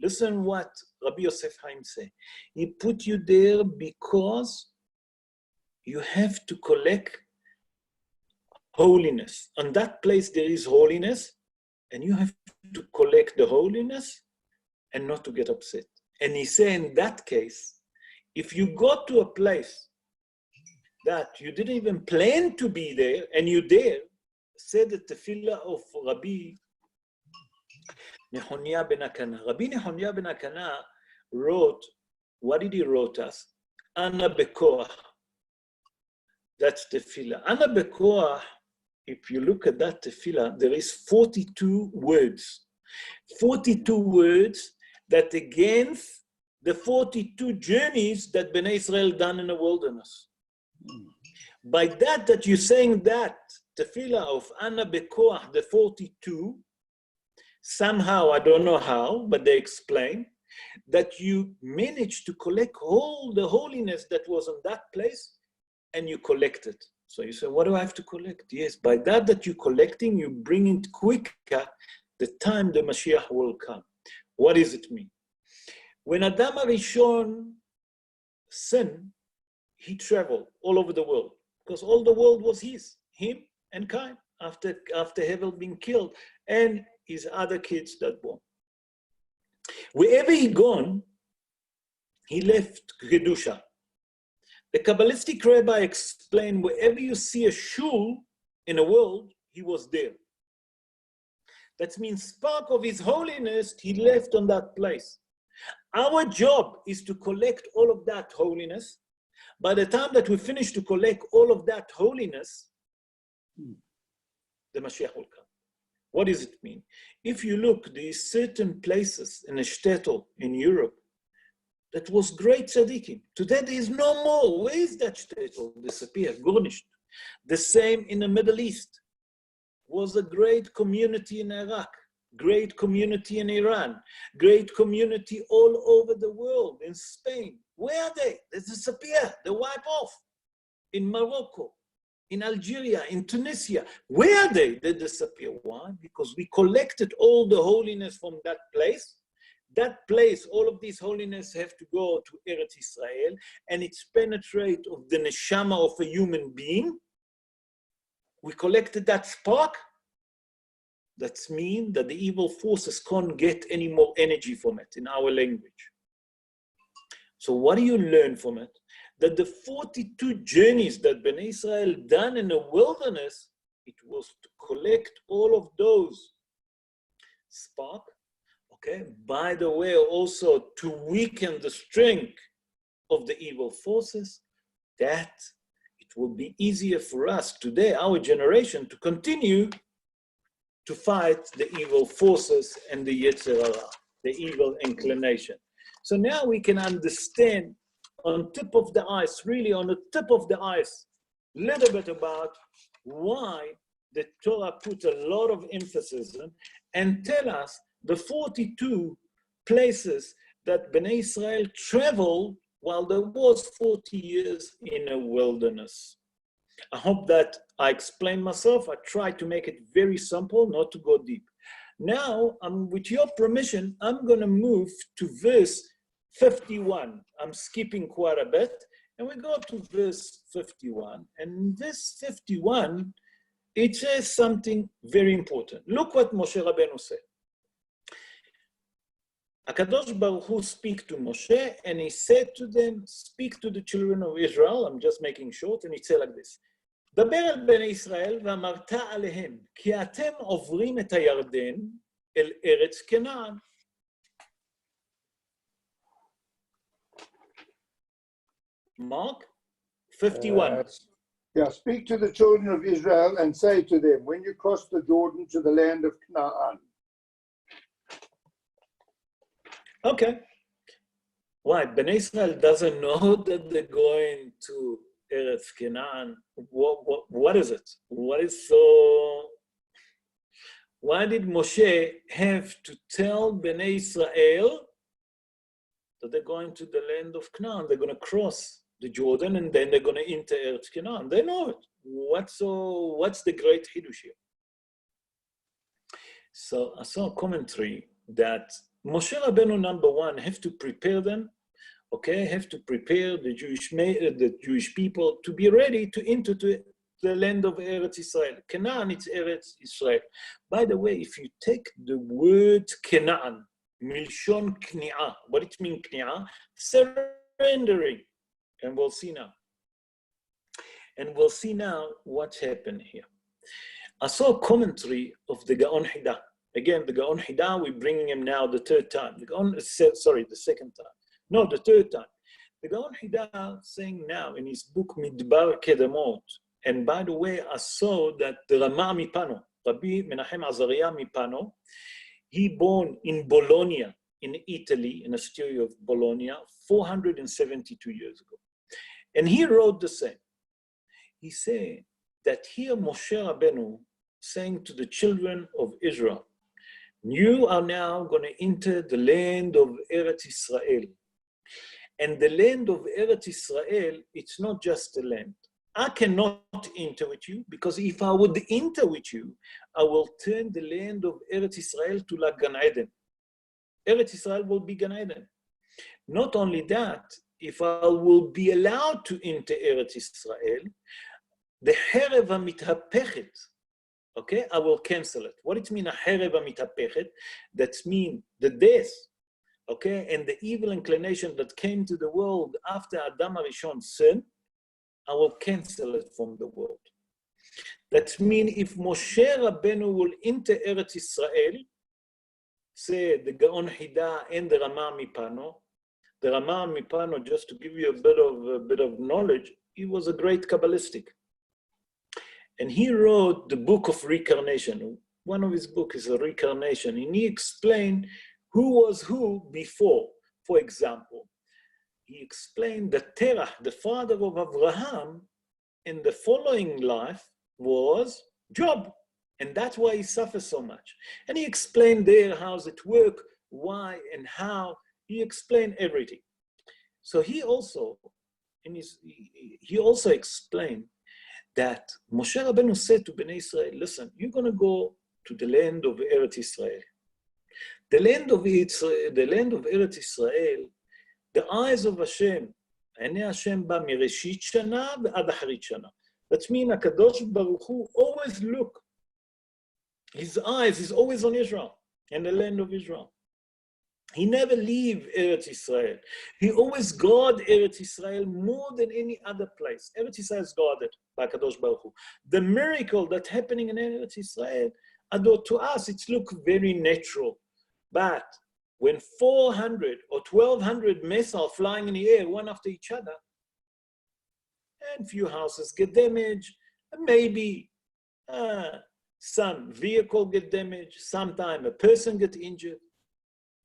Listen what Rabbi Yosef Haim say. He put you there because you have to collect holiness. On that place there is holiness, and you have to collect the holiness and not to get upset. And he said in that case, if you go to a place that you didn't even plan to be there, and you're there, said the tefillah of Rabbi Nehonia ben Akana. Rabbi Nehonia ben Akana wrote, what did he wrote us? Ana bekoach. That's tefillah. Ana bekoach, if you look at that tefillah, there is 42 words. 42 words that against the 42 journeys that Bnei Israel done in the wilderness. By that you're saying that tefillah of Ana bekoach, the 42, somehow, I don't know how, but they explain, that you managed to collect all the holiness that was in that place, and you collect it. So you say, what do I have to collect? Yes, by that you're collecting, you bring it quicker the time the Mashiach will come. What does it mean? When Adam HaRishon sinned, he traveled all over the world, because all the world was him and Cain, after Hevel being killed, and his other kids that born. Wherever he gone, he left Kedusha. The Kabbalistic rabbi explained, wherever you see a shul in the world, he was there. That means spark of his holiness, he left on that place. Our job is to collect all of that holiness. By the time that we finish to collect all of that holiness, the Mashiach will come. What does it mean? If you look, there is certain places in a shtetl in Europe that was great tzaddikim. Today there is no more. Where is that shtetl? Disappeared, garnished. The same in the Middle East. Was a great community in Iraq, great community in Iran, great community all over the world, in Spain. Where are they? They disappear, they wipe off. In Morocco, in Algeria, in Tunisia. Where are they? They disappear. Why? Because we collected all the holiness from that place. That place, all of these holiness have to go to Eretz Israel, and it's penetrate of the neshama of a human being. We collected that spark. That means that the evil forces can't get any more energy from it in our language. So what do you learn from it? That the 42 journeys that Bnei Israel done in the wilderness, it was to collect all of those spark. Okay. By the way, also to weaken the strength of the evil forces, that it will be easier for us today, our generation, to continue to fight the evil forces and the Yetzer Hara, the evil inclination. So now we can understand on tip of the ice, really on the tip of the ice, a little bit about why the Torah put a lot of emphasis on and tell us the 42 places that Bnei Israel traveled while there was 40 years in a wilderness. I hope that I explained myself. I tried to make it very simple, not to go deep. Now, with your permission, I'm going to move to verse 51. I'm skipping quite a bit, and we go to verse 51. And verse 51, it says something very important. Look what Moshe Rabbeinu said. HaKadosh Baruch Hu speak to Moshe, and he said to them, speak to the children of Israel. I'm just making short, and he said like this. דבר אל בני ישראל ואמרת עליהם, כי אתם עוברים את הירדן אל ארץ כנען. Mark 51. Yeah, speak to the children of Israel and say to them, when you cross the Jordan to the land of Canaan. Okay. Why? Bnei Israel doesn't know that they're going to Eretz Canaan. What is it? What is so? Why did Moshe have to tell Bnei Israel that they're going to the land of Canaan? They're going to cross the Jordan and then they're going to enter Eretz Canaan. They know it. What's the great Hidush here? So I saw a commentary that Moshe Rabbeinu, number one, have to prepare them. Okay, have to prepare the Jewish people to be ready to enter to the land of Eretz Israel. Canaan, it's Eretz Israel. By the way, if you take the word Canaan, Milshon Kni'ah, what it means Kni'ah? Surrendering. And we'll see now. And we'll see now what happened here. I saw a commentary of the Gaon Hida. Again, the Gaon Hida, we're bringing him now the third time. The second time. No, the third time. The Gaon Hida saying now in his book Midbar Kedemot, and by the way, I saw that the Rama Mipano, Rabbi Menachem Azariah Mipano, he born in Bologna, in Italy, in the city of Bologna, 472 years ago. And he wrote the same. He said that here Moshe Rabbeinu saying to the children of Israel, you are now going to enter the land of Eretz Israel. And the land of Eretz Israel, it's not just a land. I cannot enter with you, because if I would enter with you, I will turn the land of Eretz Israel to like Gan Eden. Eretz Israel will be Gan Eden. Not only that, if I will be allowed to enter Eretz Israel, the Herev HaMitHapechet, okay, I will cancel it. What it means, a Herev HaMitHapechet? That means the death, okay, and the evil inclination that came to the world after Adam HaRishon's sin, I will cancel it from the world. That means if Moshe Rabbeinu will enter Eretz Israel, say the Gaon Hida and the Rama Mipano, the Rama Mipano, just to give you a bit of knowledge, he was a great Kabbalistic. And he wrote the book of Reincarnation. One of his books is a Reincarnation, and he explained who was who before. For example, he explained that Terah, the father of Abraham, in the following life was Job. And that's why he suffers so much. And he explained there how it works, why and how. He explained everything. So he also explained that Moshe Rabbeinu said to Bnei Israel, listen, you're going to go to the land of Eretz Israel. The land of Eretz Israel, the eyes of Hashem, עיני Hashem בא מראשית שנה ועד אחרית שנה. That means HaKadosh Baruch Hu always look. His eyes is always on Israel and the land of Israel. He never leave Eretz Israel. He always guard Eretz Israel more than any other place. Eretz Israel is guarded by HaKadosh Baruch Hu. The miracle that's happening in Eretz Israel, although to us it looks very natural, but when 400 or 1,200 missiles flying in the air, one after each other, and few houses get damaged, and maybe some vehicle get damaged, sometimes a person get injured.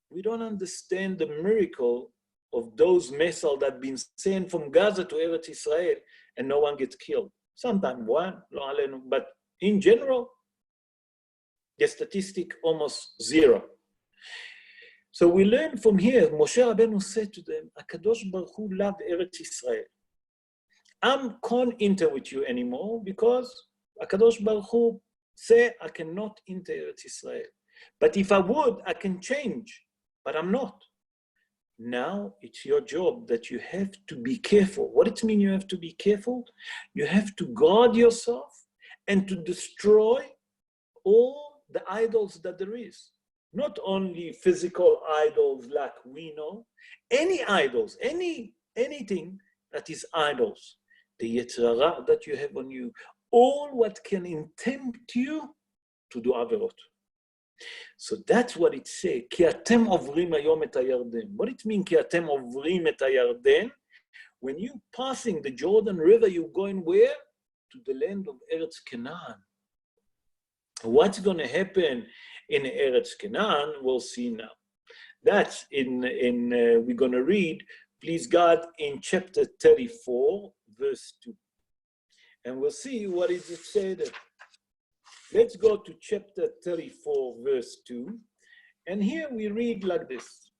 We don't understand the miracle of those missiles that have been sent from Gaza to Eretz Israel and no one gets killed. Sometimes one, but in general, the statistic almost zero. So we learn from here, Moshe Rabbeinu said to them, HaKadosh Baruch Hu loved Eretz Israel. I can't enter with you anymore because HaKadosh Baruch Hu say I cannot enter Eretz Israel. But if I would, I can change, but I'm not. Now it's your job that you have to be careful. What it means you have to be careful? You have to guard yourself and to destroy all the idols that there is. Not only physical idols like we know, any idols, anything that is idols, the Yetzer Hara that you have on you, all what can tempt you to do averot. So that's what it says. Ki atem ovrim hayom et hayarden. What it means, ki atem ovrim et hayarden? When you passing the Jordan River, you're going where? To the land of Eretz Canaan. What's going to happen in Eretz Canaan, we'll see now. That's we're going to read, please God, in chapter 34, verse 2. And we'll see what is it said. Let's go to chapter 34, verse 2. And here we read like this.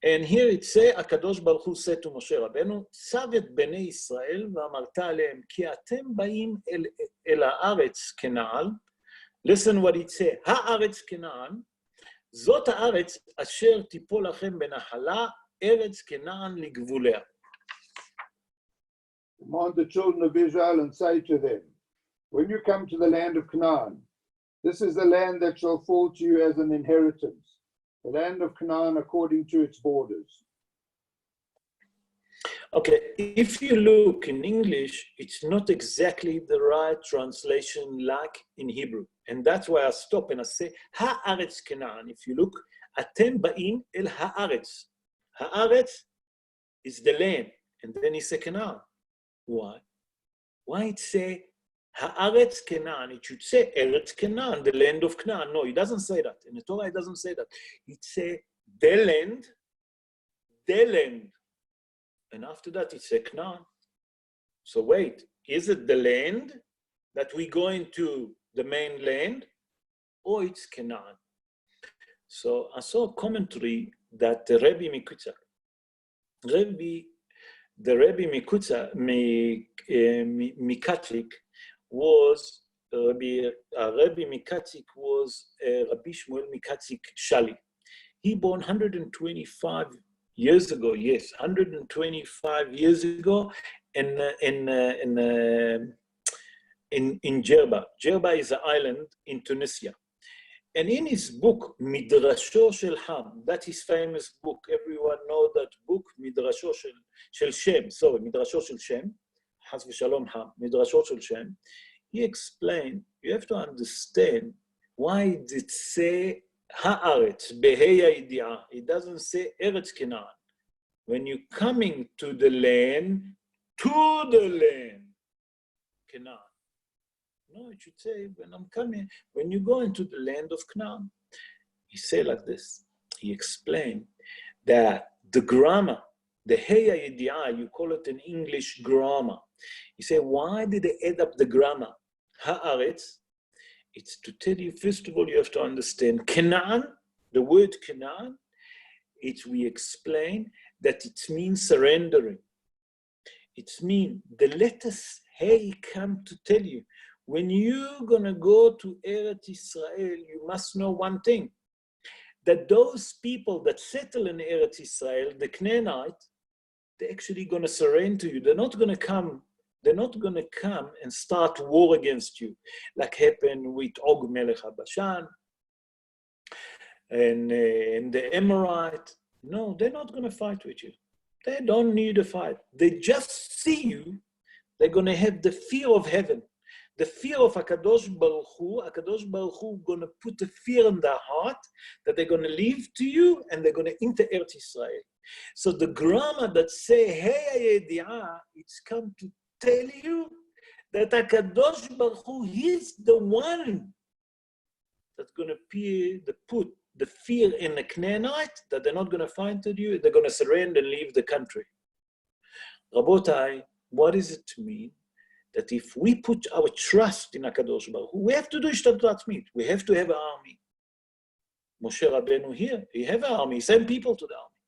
And here it says, HaKadosh Baruch Hu said to Moshe Rabbeinu, צב את בני ישראל ואמרת עליהם, כי אתם באים אל הארץ כנען. Listen what it says, הארץ כנען, זאת הארץ אשר תיפול לכם בנחלה, ארץ כנען לגבוליה. Command the children of Israel and say to them, when you come to the land of Canaan, this is the land that shall fall to you as an inheritance, the land of Canaan according to its borders. Okay, if you look in English, it's not exactly the right translation like in Hebrew. And that's why I stop and I say, Haaretz Canaan. If you look, Atem ba'im el haaretz. Haaretz is the land. And then he say Canaan. Why? Why it say Haaretz Canaan? It should say Eretz Canaan, the land of Canaan. No, it doesn't say that. In the Torah, it doesn't say that. It say the land, the land. And after that, it's a Canaan. So wait, is it the land that we go into the mainland, or it's Canaan? So I saw a commentary that the Rabbi Mikatlik was Rabbi Mikatlik was Rabbi Shmuel Mikatlik Shali. He born 125 years ago, yes, 125 years ago in Jerba. Jerba is an island in Tunisia. And in his book, Midrasho Shel Ham, that is famous book, everyone know that book, Midrasho Shel Shem, sorry, Midrasho Shel Shem, Chas v'Shalom Ham, Midrasho Shel Shem, he explained, you have to understand why did it say Haaretz, Behei Yidi'ah. It doesn't say Eretz Canaan. When you're coming to the land, Canaan. No, it should say, when you go into the land of Canaan. He said like this. He explained that the grammar, the Heya Yidi'ah, you call it in English grammar. He said, why did they add up the grammar? Haaretz. It's to tell you, first of all, you have to understand Canaan, the word Canaan, we explain that it means surrendering. It means the letters Hey come to tell you, when you're gonna go to Eretz Israel, you must know one thing, that those people that settle in Eretz Israel, the Canaanites, they're actually gonna surrender to you. They're not gonna come and start war against you, like happened with Og Melech HaBashan and the Amorite. No, they're not going to fight with you. They don't need a fight. They just see you. They're going to have the fear of heaven, the fear of HaKadosh Baruch Hu. HaKadosh Baruch Hu going to put the fear in their heart that they're going to leave to you and they're going to enter Eretz Israel. So the grammar that say, Hey Yedi'ah, it's come to tell you that HaKadosh Baruch Hu, he's the one that's going to put the fear in the Canaanite that they're not going to fight with you, they're going to surrender and leave the country. Rabotai, what does it mean? That if we put our trust in HaKadosh Baruch Hu, we have to do Ishtadlat Mit. We have to have an army. Moshe Rabbeinu here, he have an army, he send people to the army.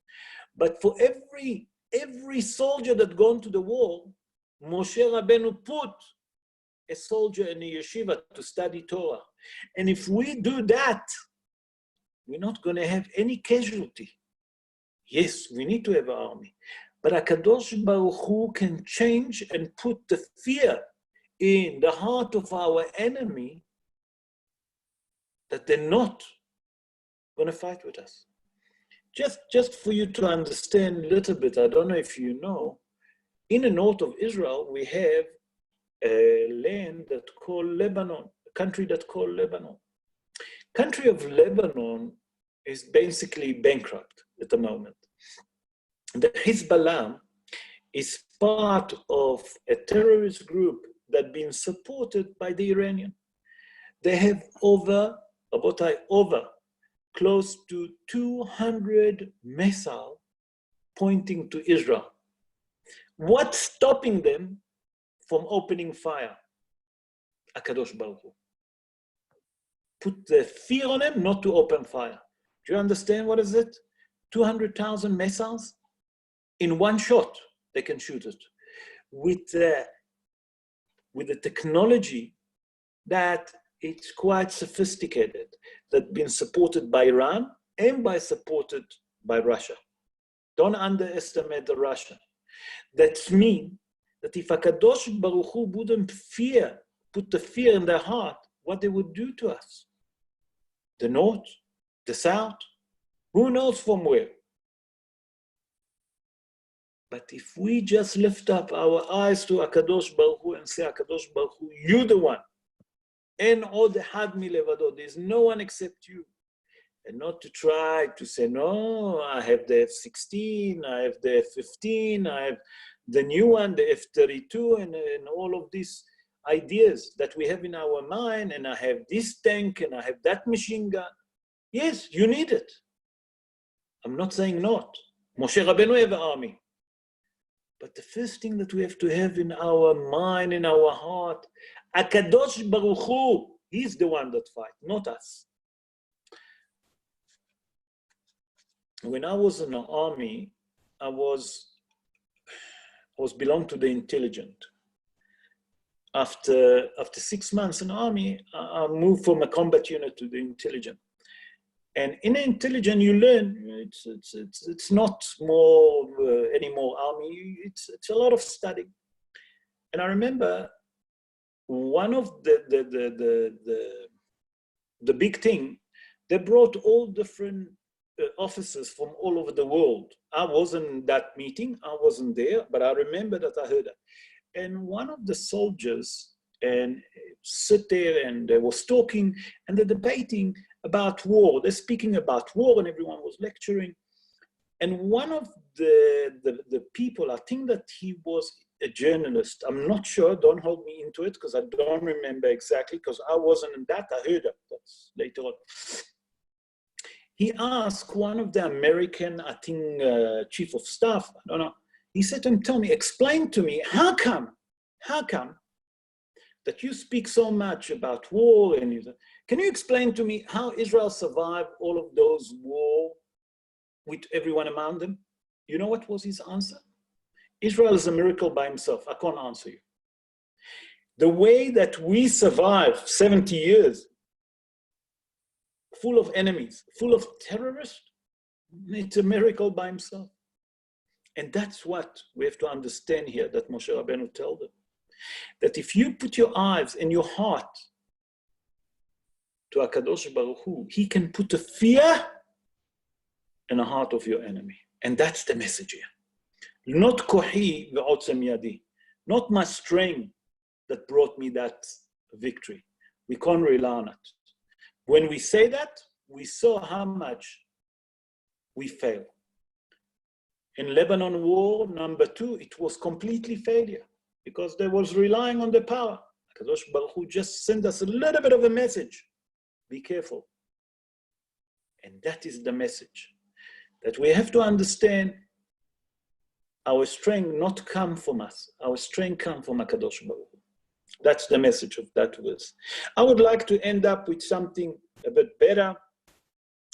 But for every soldier that gone to the war, Moshe Rabbeinu put a soldier in a yeshiva to study Torah. And if we do that, we're not going to have any casualty. Yes, we need to have an army. But HaKadosh Baruch Hu can change and put the fear in the heart of our enemy that they're not going to fight with us. Just for you to understand a little bit, I don't know if you know, in the north of Israel, we have a land that's called Lebanon, a country that's called Lebanon. Country of Lebanon is basically bankrupt at the moment. The Hezbollah is part of a terrorist group that's been supported by the Iranian. They have over close to 200 missiles pointing to Israel. What's stopping them from opening fire? HaKadosh Baruch Hu. Put the fear on them not to open fire. Do you understand what is it? 200,000 missiles in one shot, they can shoot it. With the technology that it's quite sophisticated, that's been supported by Iran and supported by Russia. Don't underestimate the Russia. That means that if HaKadosh Baruch Hu wouldn't fear put the fear in their heart, what they would do to us. The north, the south, who knows from where? But if we just lift up our eyes to HaKadosh Baruch Hu and say, HaKadosh Baruch Hu, you're the one. En od had milevado, there's no one except you. And not to try to say, no, I have the F-16, I have the F-15, I have the new one, the F-32, and all of these ideas that we have in our mind, and I have this tank, and I have that machine gun. Yes, you need it. I'm not saying not. Moshe Rabbeinu have an army. But the first thing that we have to have in our mind, in our heart, HaKadosh Baruch Hu, he's the one that fights, not us. When I was in the army, I was belonged to the intelligence. After 6 months in the army, I moved from a combat unit to the intelligence. And in the intelligence, you learn it's not more anymore army. It's a lot of studying. And I remember one of the big thing, they brought all different officers from all over the world. I wasn't in that meeting, I wasn't there, but I remember that I heard it. And one of the soldiers and sit there and they was talking and they're debating about war. They're speaking about war and everyone was lecturing. And one of the people, I think that he was a journalist. I'm not sure, don't hold me into it because I don't remember exactly because I wasn't in that, I heard it, that's later on. He asked one of the American, I think, chief of staff, I don't know, he said to him, tell me, explain to me, how come that you speak so much about war and can you explain to me how Israel survived all of those wars with everyone around them? You know what was his answer? Israel is a miracle by himself. I can't answer you. The way that we survived 70 years, full of enemies, full of terrorists, it's a miracle by himself. And that's what we have to understand here that Moshe Rabbeinu told them. That if you put your eyes and your heart to HaKadosh Baruch Hu, he can put a fear in the heart of your enemy. And that's the message here. Not kohi ve'otzem yadi, not my strength that brought me that victory. We can't rely on it. When we say that, we saw how much we fail. In Lebanon war, number 2, it was completely failure because they was relying on the power. HaKadosh Baruch Hu just sent us a little bit of a message. Be careful. And that is the message. That we have to understand our strength not come from us. Our strength come from HaKadosh Baruch Hu. That's the message of that verse. I would like to end up with something a bit better.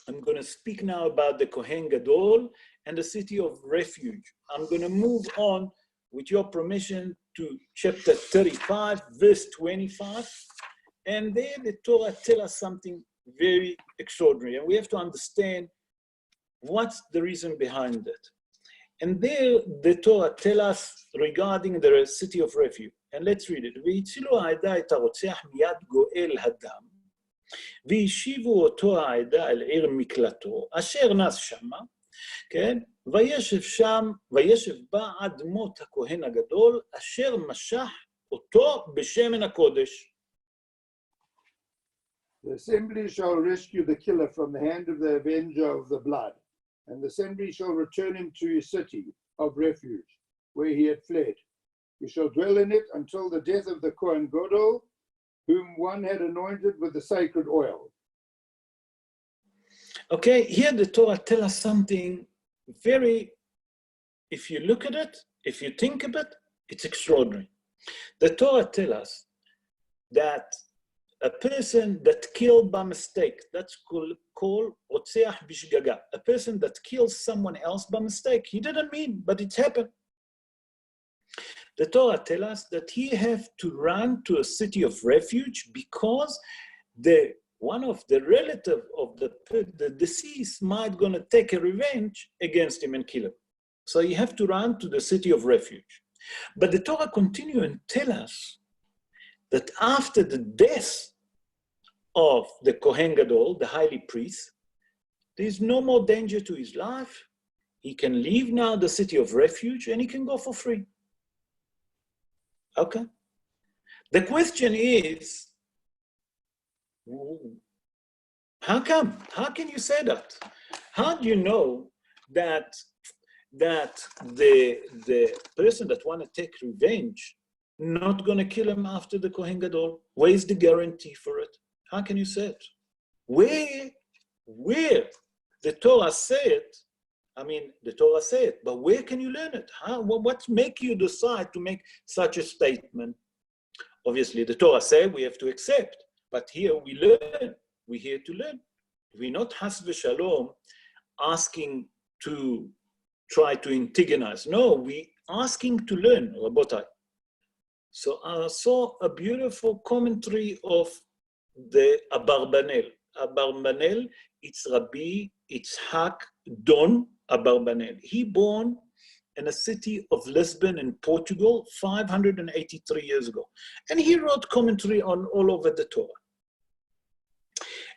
I'm going to speak now about the Kohen Gadol and the city of refuge. I'm going to move on, with your permission, to chapter 35, verse 25. And there the Torah tells us something very extraordinary. And we have to understand what's the reason behind it. And there the Torah tells us regarding the city of refuge. And let's read it. והצילו העדה את הרוצח מיד גואל הדם, והשיבו אותו העדה אל עיר מקלטו, אשר נס שמה, כן? וישב בה עד מות הכהן הגדול, אשר משח אותו בשמן הקודש. The assembly shall rescue the killer from the hand of the avenger of the blood, and the assembly shall return him to his city of refuge, where he had fled. He shall dwell in it until the death of the Kohen Gadol, whom one had anointed with the sacred oil. Okay, here the Torah tells us something very, if you look at it, if you think of it, it's extraordinary. The Torah tells us that a person that killed by mistake, that's called Otzeach Bishgaga, a person that kills someone else by mistake. He didn't mean, but it's happened. The Torah tells us that he have to run to a city of refuge because one of the relative of the deceased might going to take a revenge against him and kill him. So you have to run to the city of refuge. But the Torah continue and tell us that after the death of the Kohen Gadol, the highly priest, there is no more danger to his life. He can leave now the city of refuge and he can go for free. Okay. The question is, how come? How can you say that? How do you know that the person that want to take revenge not going to kill him after the Kohen Gadol? Where is the guarantee for it? How can you say it? Where the Torah say it, I mean, the Torah say it, but where can you learn it? What make you decide to make such a statement? Obviously, the Torah say we have to accept, but here we learn. We're here to learn. We're not has v'shalom asking to try to antagonize. No, we're asking to learn, Rabotai. So I saw a beautiful commentary of the Abarbanel. Abarbanel, it's Rabbi Yitzhak Don Abarbanel. He born in a city of Lisbon in Portugal 583 years ago. And he wrote commentary on all over the Torah.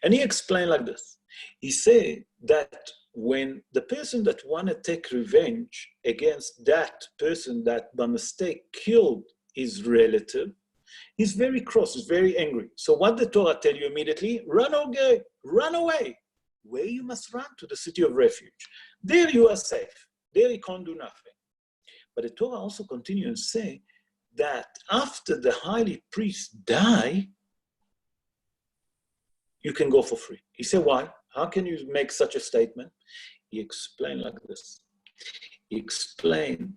And he explained like this. He said that when the person that want to take revenge against that person that by mistake killed his relative, he's very cross, he's very angry. So what the Torah tell you immediately? Run away, run away. Where you must run? To the city of refuge. There you are safe. There you can't do nothing. But the Torah also continues and say that after the highly priest die, you can go for free. He said, why? How can you make such a statement? He explained like this. He explained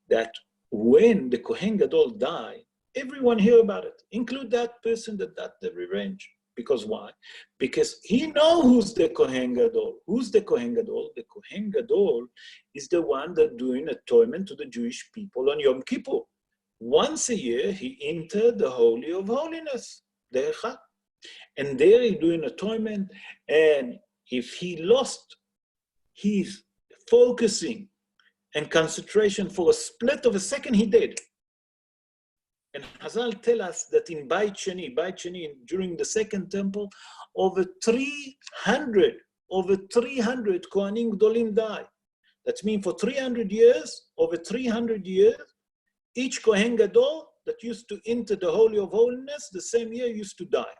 that when the Kohen Gadol die, everyone hear about it, include that person that got the revenge. Because why? Because he know who's the Kohen Gadol. Who's the Kohen Gadol? The Kohen Gadol is the one that doing atonement to the Jewish people on Yom Kippur. Once a year, he entered the Holy of Holiness, the Echad. And there he doing atonement, and if he lost his focusing and concentration for a split of a second, he did. And Hazal tell us that in Beit Sheni, during the second temple, over 300 Kohanim Gdolim died. That means for 300 years, over 300 years, each Kohen Gadol that used to enter the Holy of Holiness the same year used to die.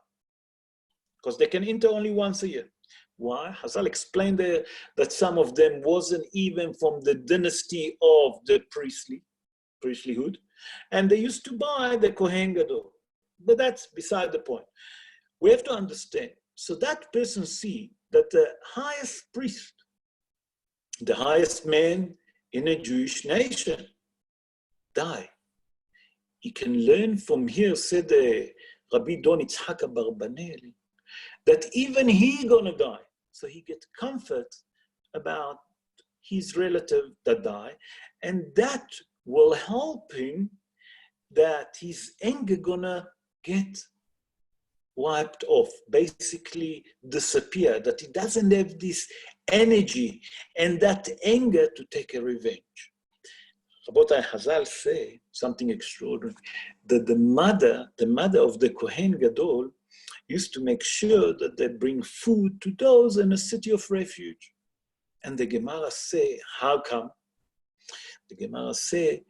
Because they can enter only once a year. Why? Hazal explained that some of them wasn't even from the dynasty of the priestlyhood, and they used to buy the Kohen Gadol. But that's beside the point. We have to understand. So that person see that the highest priest, the highest man in a Jewish nation, die. He can learn from here, said the Rabbi Don Yitzhak Abarbanel, that even he gonna die. So he get comfort about his relative that die, and that will help him that his anger gonna get wiped off, basically disappear, that he doesn't have this energy and that anger to take a revenge. Rabotai, Hazal say something extraordinary, that the mother of the Kohen Gadol used to make sure that they bring food to those in a city of refuge. And the Gemara say, how come? The Gemara say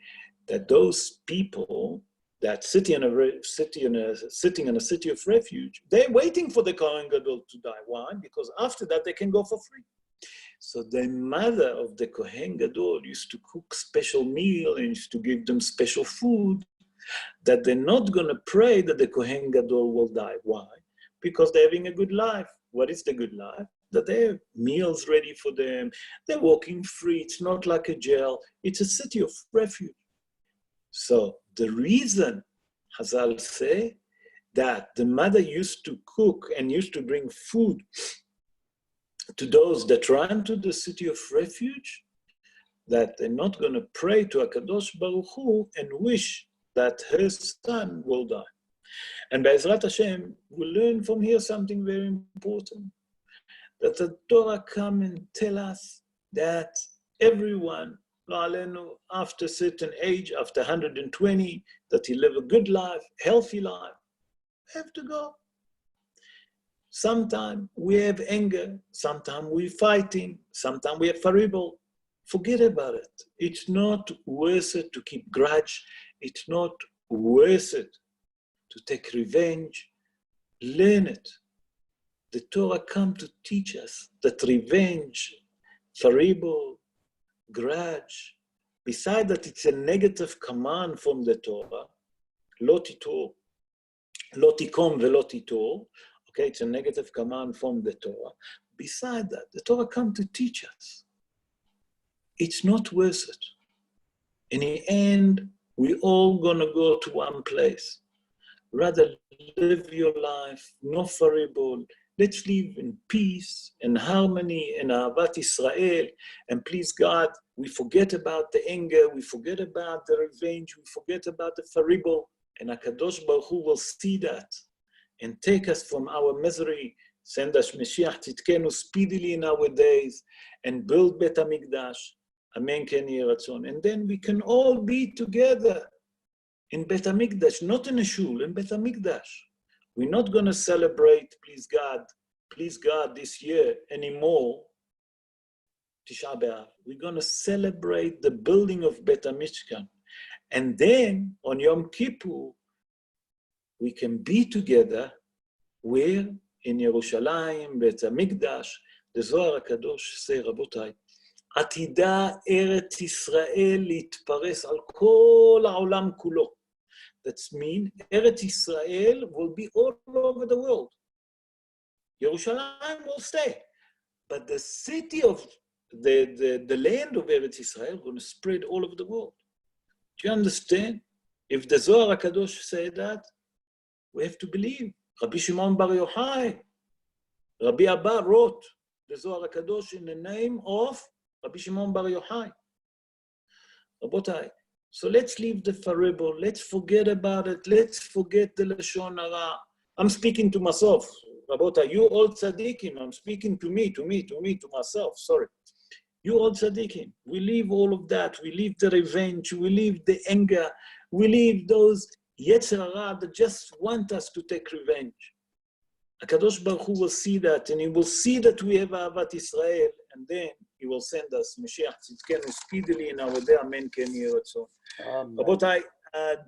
that those people that sitting in a city of refuge, they're waiting for the Kohen Gadol to die. Why? Because after that they can go for free. So the mother of the Kohen Gadol used to cook special meal and used to give them special food, that they're not going to pray that the Kohen Gadol will die. Why? Because they're having a good life. What is the good life? That they have meals ready for them. They're walking free. It's not like a jail. It's a city of refuge. So the reason, Hazal say, that the mother used to cook and used to bring food to those that ran to the city of refuge, that they're not going to pray to HaKadosh Baruch Hu and wish that her son will die. And Be'ezrat Hashem, we learn from here something very important, that the Torah come and tell us that everyone, after a certain age, after 120, that he live a good life, healthy life, have to go. Sometimes we have anger, sometimes we're fighting, sometimes we have faribel. Forget about it. It's not worth it to keep grudge. It's not worth it to take revenge. Learn it. The Torah come to teach us that revenge, faribel, grudge, besides that it's a negative command from the Torah, lo titor, lo tikom velo titor, okay, it's a negative command from the Torah. Besides that, the Torah come to teach us. It's not worth it. In the end, we're all gonna go to one place. Rather live your life, no faribol. Let's live in peace and harmony and ahavat Israel. And please God, we forget about the anger, we forget about the revenge, we forget about the faribol. And HaKadosh Baruch Hu will see that and take us from our misery. Send us Mashiach Tzidkenu speedily in our days and build Bet HaMikdash. Amen ken yeh ratzon. And then we can all be together in Bet HaMikdash, not in a shul, in Bet HaMikdash. We're not going to celebrate, please God, this year anymore, Tisha B'Av. We're going to celebrate the building of Bet HaMishkan. And then on Yom Kippur, we can be together where? In Yerushalayim, Bet HaMikdash, the Zohar HaKadosh say, Rabotai, עתידה ארץ ישראל להתפרס על כל העולם כולו. That means Eretz Israel will be all over the world. Yerushalayim will stay. But the city of, the land of Eretz Israel is going to spread all over the world. Do you understand? If the Zohar HaKadosh say that, we have to believe. Rabbi Shimon Bar Yochai, Rabbi Abba wrote the Zohar HaKadosh in the name of Rabbi Shimon Bar Yochai. Rabotai, so let's leave the faribol. Let's forget about it. Let's forget the Lashon Hara. I'm speaking to myself. Rabotai, you all tzaddikim. I'm speaking to me, to myself. Sorry. You all tzaddikim. We leave all of that. We leave the revenge. We leave the anger. We leave those Yetzer Hara that just want us to take revenge. HaKadosh Baruch Hu will see that, and he will see that we have Ahavat Israel, and then he will send us Mashiach Tzidkenu speedily in our day. Amen ken yeh ratzon. Rabotai,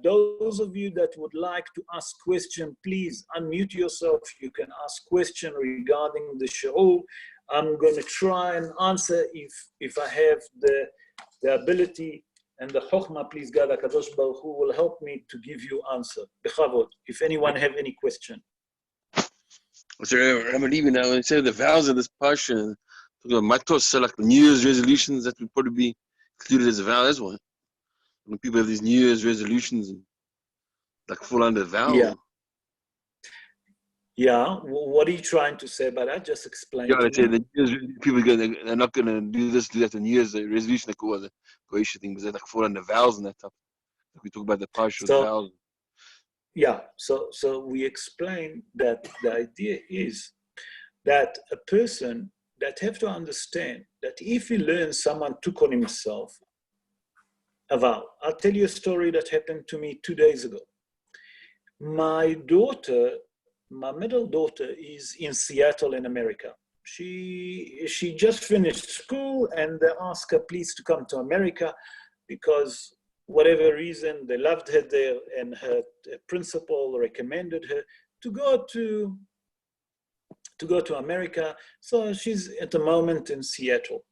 those of you that would like to ask question, please unmute yourself. You can ask question regarding the shiur. I'm going to try and answer if I have the ability and the chokhmah. Please God, HaKadosh Baruch Hu will help me to give you answer. Bechavod, if anyone have any question. So, Rabbi Levy, now when you say the vows of this parsha, Matot, so like New Year's resolutions that would probably be included as a vow as well. When people have these New Year's resolutions and like fall under vow. Yeah. Yeah. What are you trying to say by that? Just explain. Yeah, I'd say the New Year's, people they're not going to do this, do that. The New Year's resolution, like was a Goyish thing, but they like fall under vows and that type. Like we talk about the parsha of vows. Yeah, so we explain that the idea is that a person that have to understand that if he learns someone took on himself a vow. I'll tell you a story that happened to me 2 days ago. My daughter, my middle daughter, is in Seattle in America. She just finished school and they asked her please to come to America because whatever reason, they loved her there and her principal recommended her to go to America. So she's at the moment in Seattle.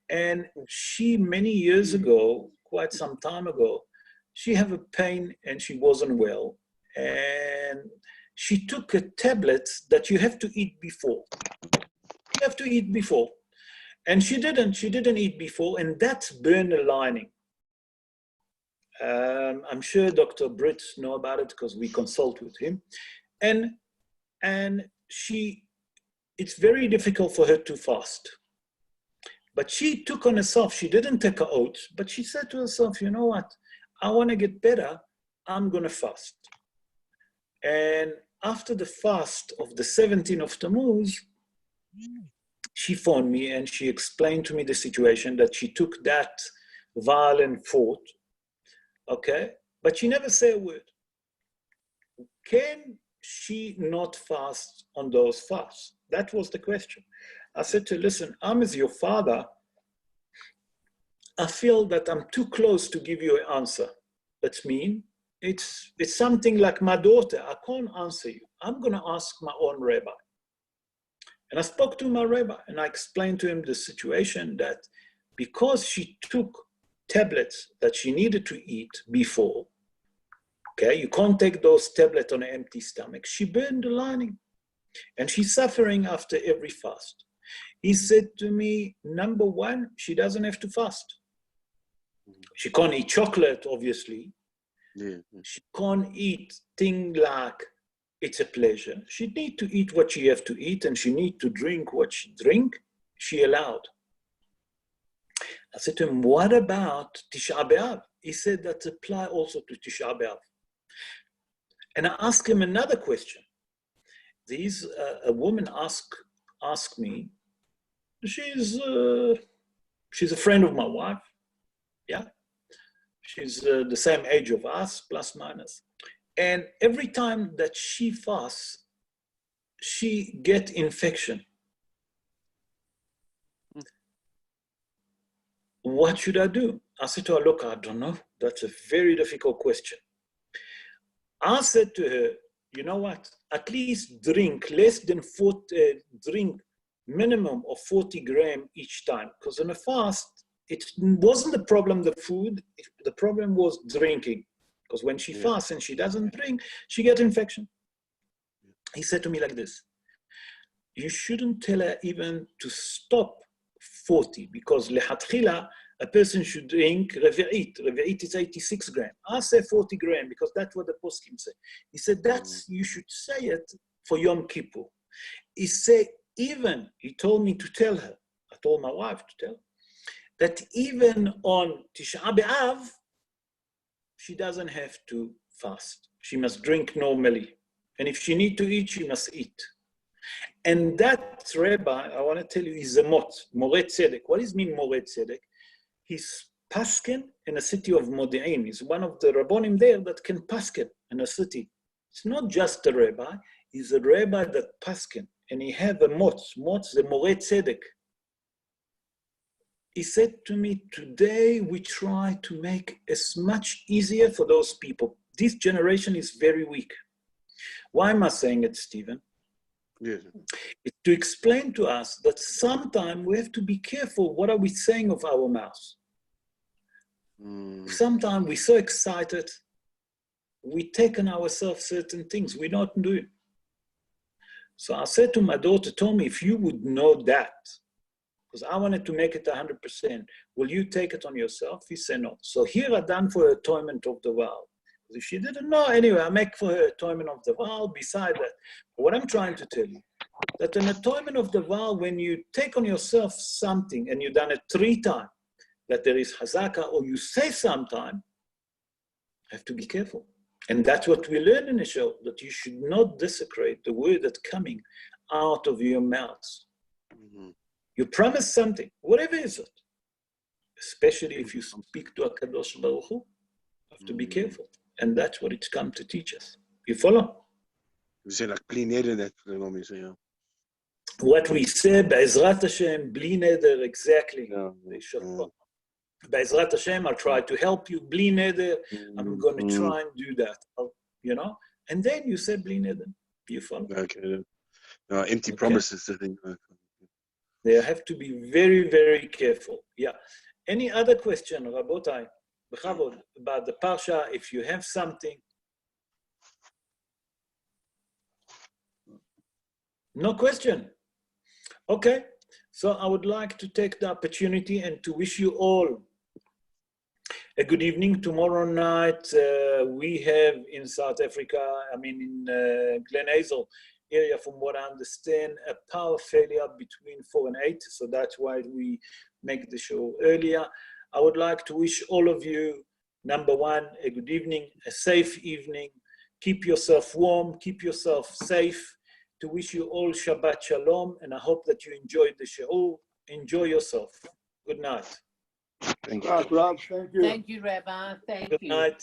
And she, many years ago, quite some time ago, she had a pain and she wasn't well. And she took a tablet that you have to eat before. You have to eat before. And she didn't eat before, and that's burned a lining. I'm sure Dr. Britt know about it because we consult with him. And it's very difficult for her to fast. But she took on herself, she didn't take her oath, but she said to herself, you know what? I want to get better, I'm going to fast. And after the fast of the 17th of Tammuz, she phoned me and she explained to me the situation that she took that violent fought. Okay, but she never said a word. she not fast on those fasts? That was the question. I said to her, listen, I'm as your father. I feel that I'm too close to give you an answer. That's mean. It's something like my daughter. I can't answer you. I'm going to ask my own rabbi. And I spoke to my rabbi and I explained to him the situation that because she took tablets that she needed to eat before, okay, you can't take those tablets on an empty stomach. She burned the lining and she's suffering after every fast. He said to me, number one, she doesn't have to fast. She can't eat chocolate, obviously. Yeah. She can't eat things like it's a pleasure. She need to eat what she have to eat and she need to drink what she drink. She allowed. I said to him, what about Tisha B'Av? He said that apply also to Tisha B'Av. And I asked him another question. A woman asked me, she's a friend of my wife. Yeah. She's the same age of us, plus minus. And every time that she fasts, she gets infection. What should I do? I said to her, look, I don't know. That's a very difficult question. I said to her, you know what? At least drink less than drink minimum of 40 grams each time. Because in a fast, it wasn't the problem, the food, the problem was drinking. Because when she fasts and she doesn't drink, she gets infection. He said to me like this, you shouldn't tell her even to stop 40, because lehatchila, a person should drink revi'it. Revi'it is 86 grams. I say 40 grams because that's what the poskim say. He said, you should say it for Yom Kippur. He said, he told me to tell her, I told my wife to tell her, that even on Tisha B'Av, she doesn't have to fast. She must drink normally. And if she needs to eat, she must eat. And that rabbi, I want to tell you, is a More Tzedek. What does it mean, More Tzedek? He's paskin in a city of Modi'in. He's one of the rabbonim there that can paskin in a city. It's not just a rabbi, he's a rabbi that paskin. And he have a motz, the More Tzedek. He said to me, today we try to make as much easier for those people. This generation is very weak. Why am I saying it, Stephen? Yes. It's to explain to us that sometimes we have to be careful what are we saying of our mouths. Sometimes we're so excited, we take on ourselves certain things we don't do. So I said to my daughter, told me, if you would know that, because I wanted to make it 100%, will you take it on yourself? He said no. So here I done for her atonement of the vow. If she didn't know, anyway, I make for her atonement of the vow beside that. But what I'm trying to tell you, that an atonement of the vow, when you take on yourself something and you've done it 3 times, that there is hazaka, or you say sometime, you have to be careful. And that's what we learn in the show, that you should not desecrate the word that's coming out of your mouth. You promise something, whatever is it, especially if you speak to HaKadosh Baruch Hu, you have to be careful. And that's what it's come to teach us. You follow? We say like bli neder that, yeah. What we say, Be'ezrat Hashem, bli neder, exactly. Be'ezrat Hashem, I'll try to help you. Bli neder, I'm going to try and do that. You know? And then you say bli neder. You follow? Okay. Empty promises, I think. They have to be very, very careful. Yeah. Any other question, Rabotai? About the Parsha, if you have something. No question. Okay. So I would like to take the opportunity and to wish you all a good evening. Tomorrow night, we have in South Africa, in Glen Hazel area, from what I understand, a power failure between 4 and 8. So that's why we make the show earlier. I would like to wish all of you, number one, a good evening, a safe evening. Keep yourself warm, keep yourself safe. To wish you all Shabbat Shalom, and I hope that you enjoyed the show. Enjoy yourself. Good night. Thank you. Rob, thank you. Thank you, Rabbi. Thank you. Good night.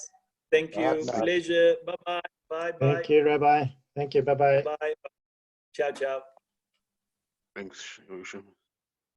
Thank you. Bye. Pleasure. Bye-bye. Bye-bye. Thank you, Rabbi. Thank you. Bye-bye. Bye. Ciao, ciao. Thanks, Yoshim.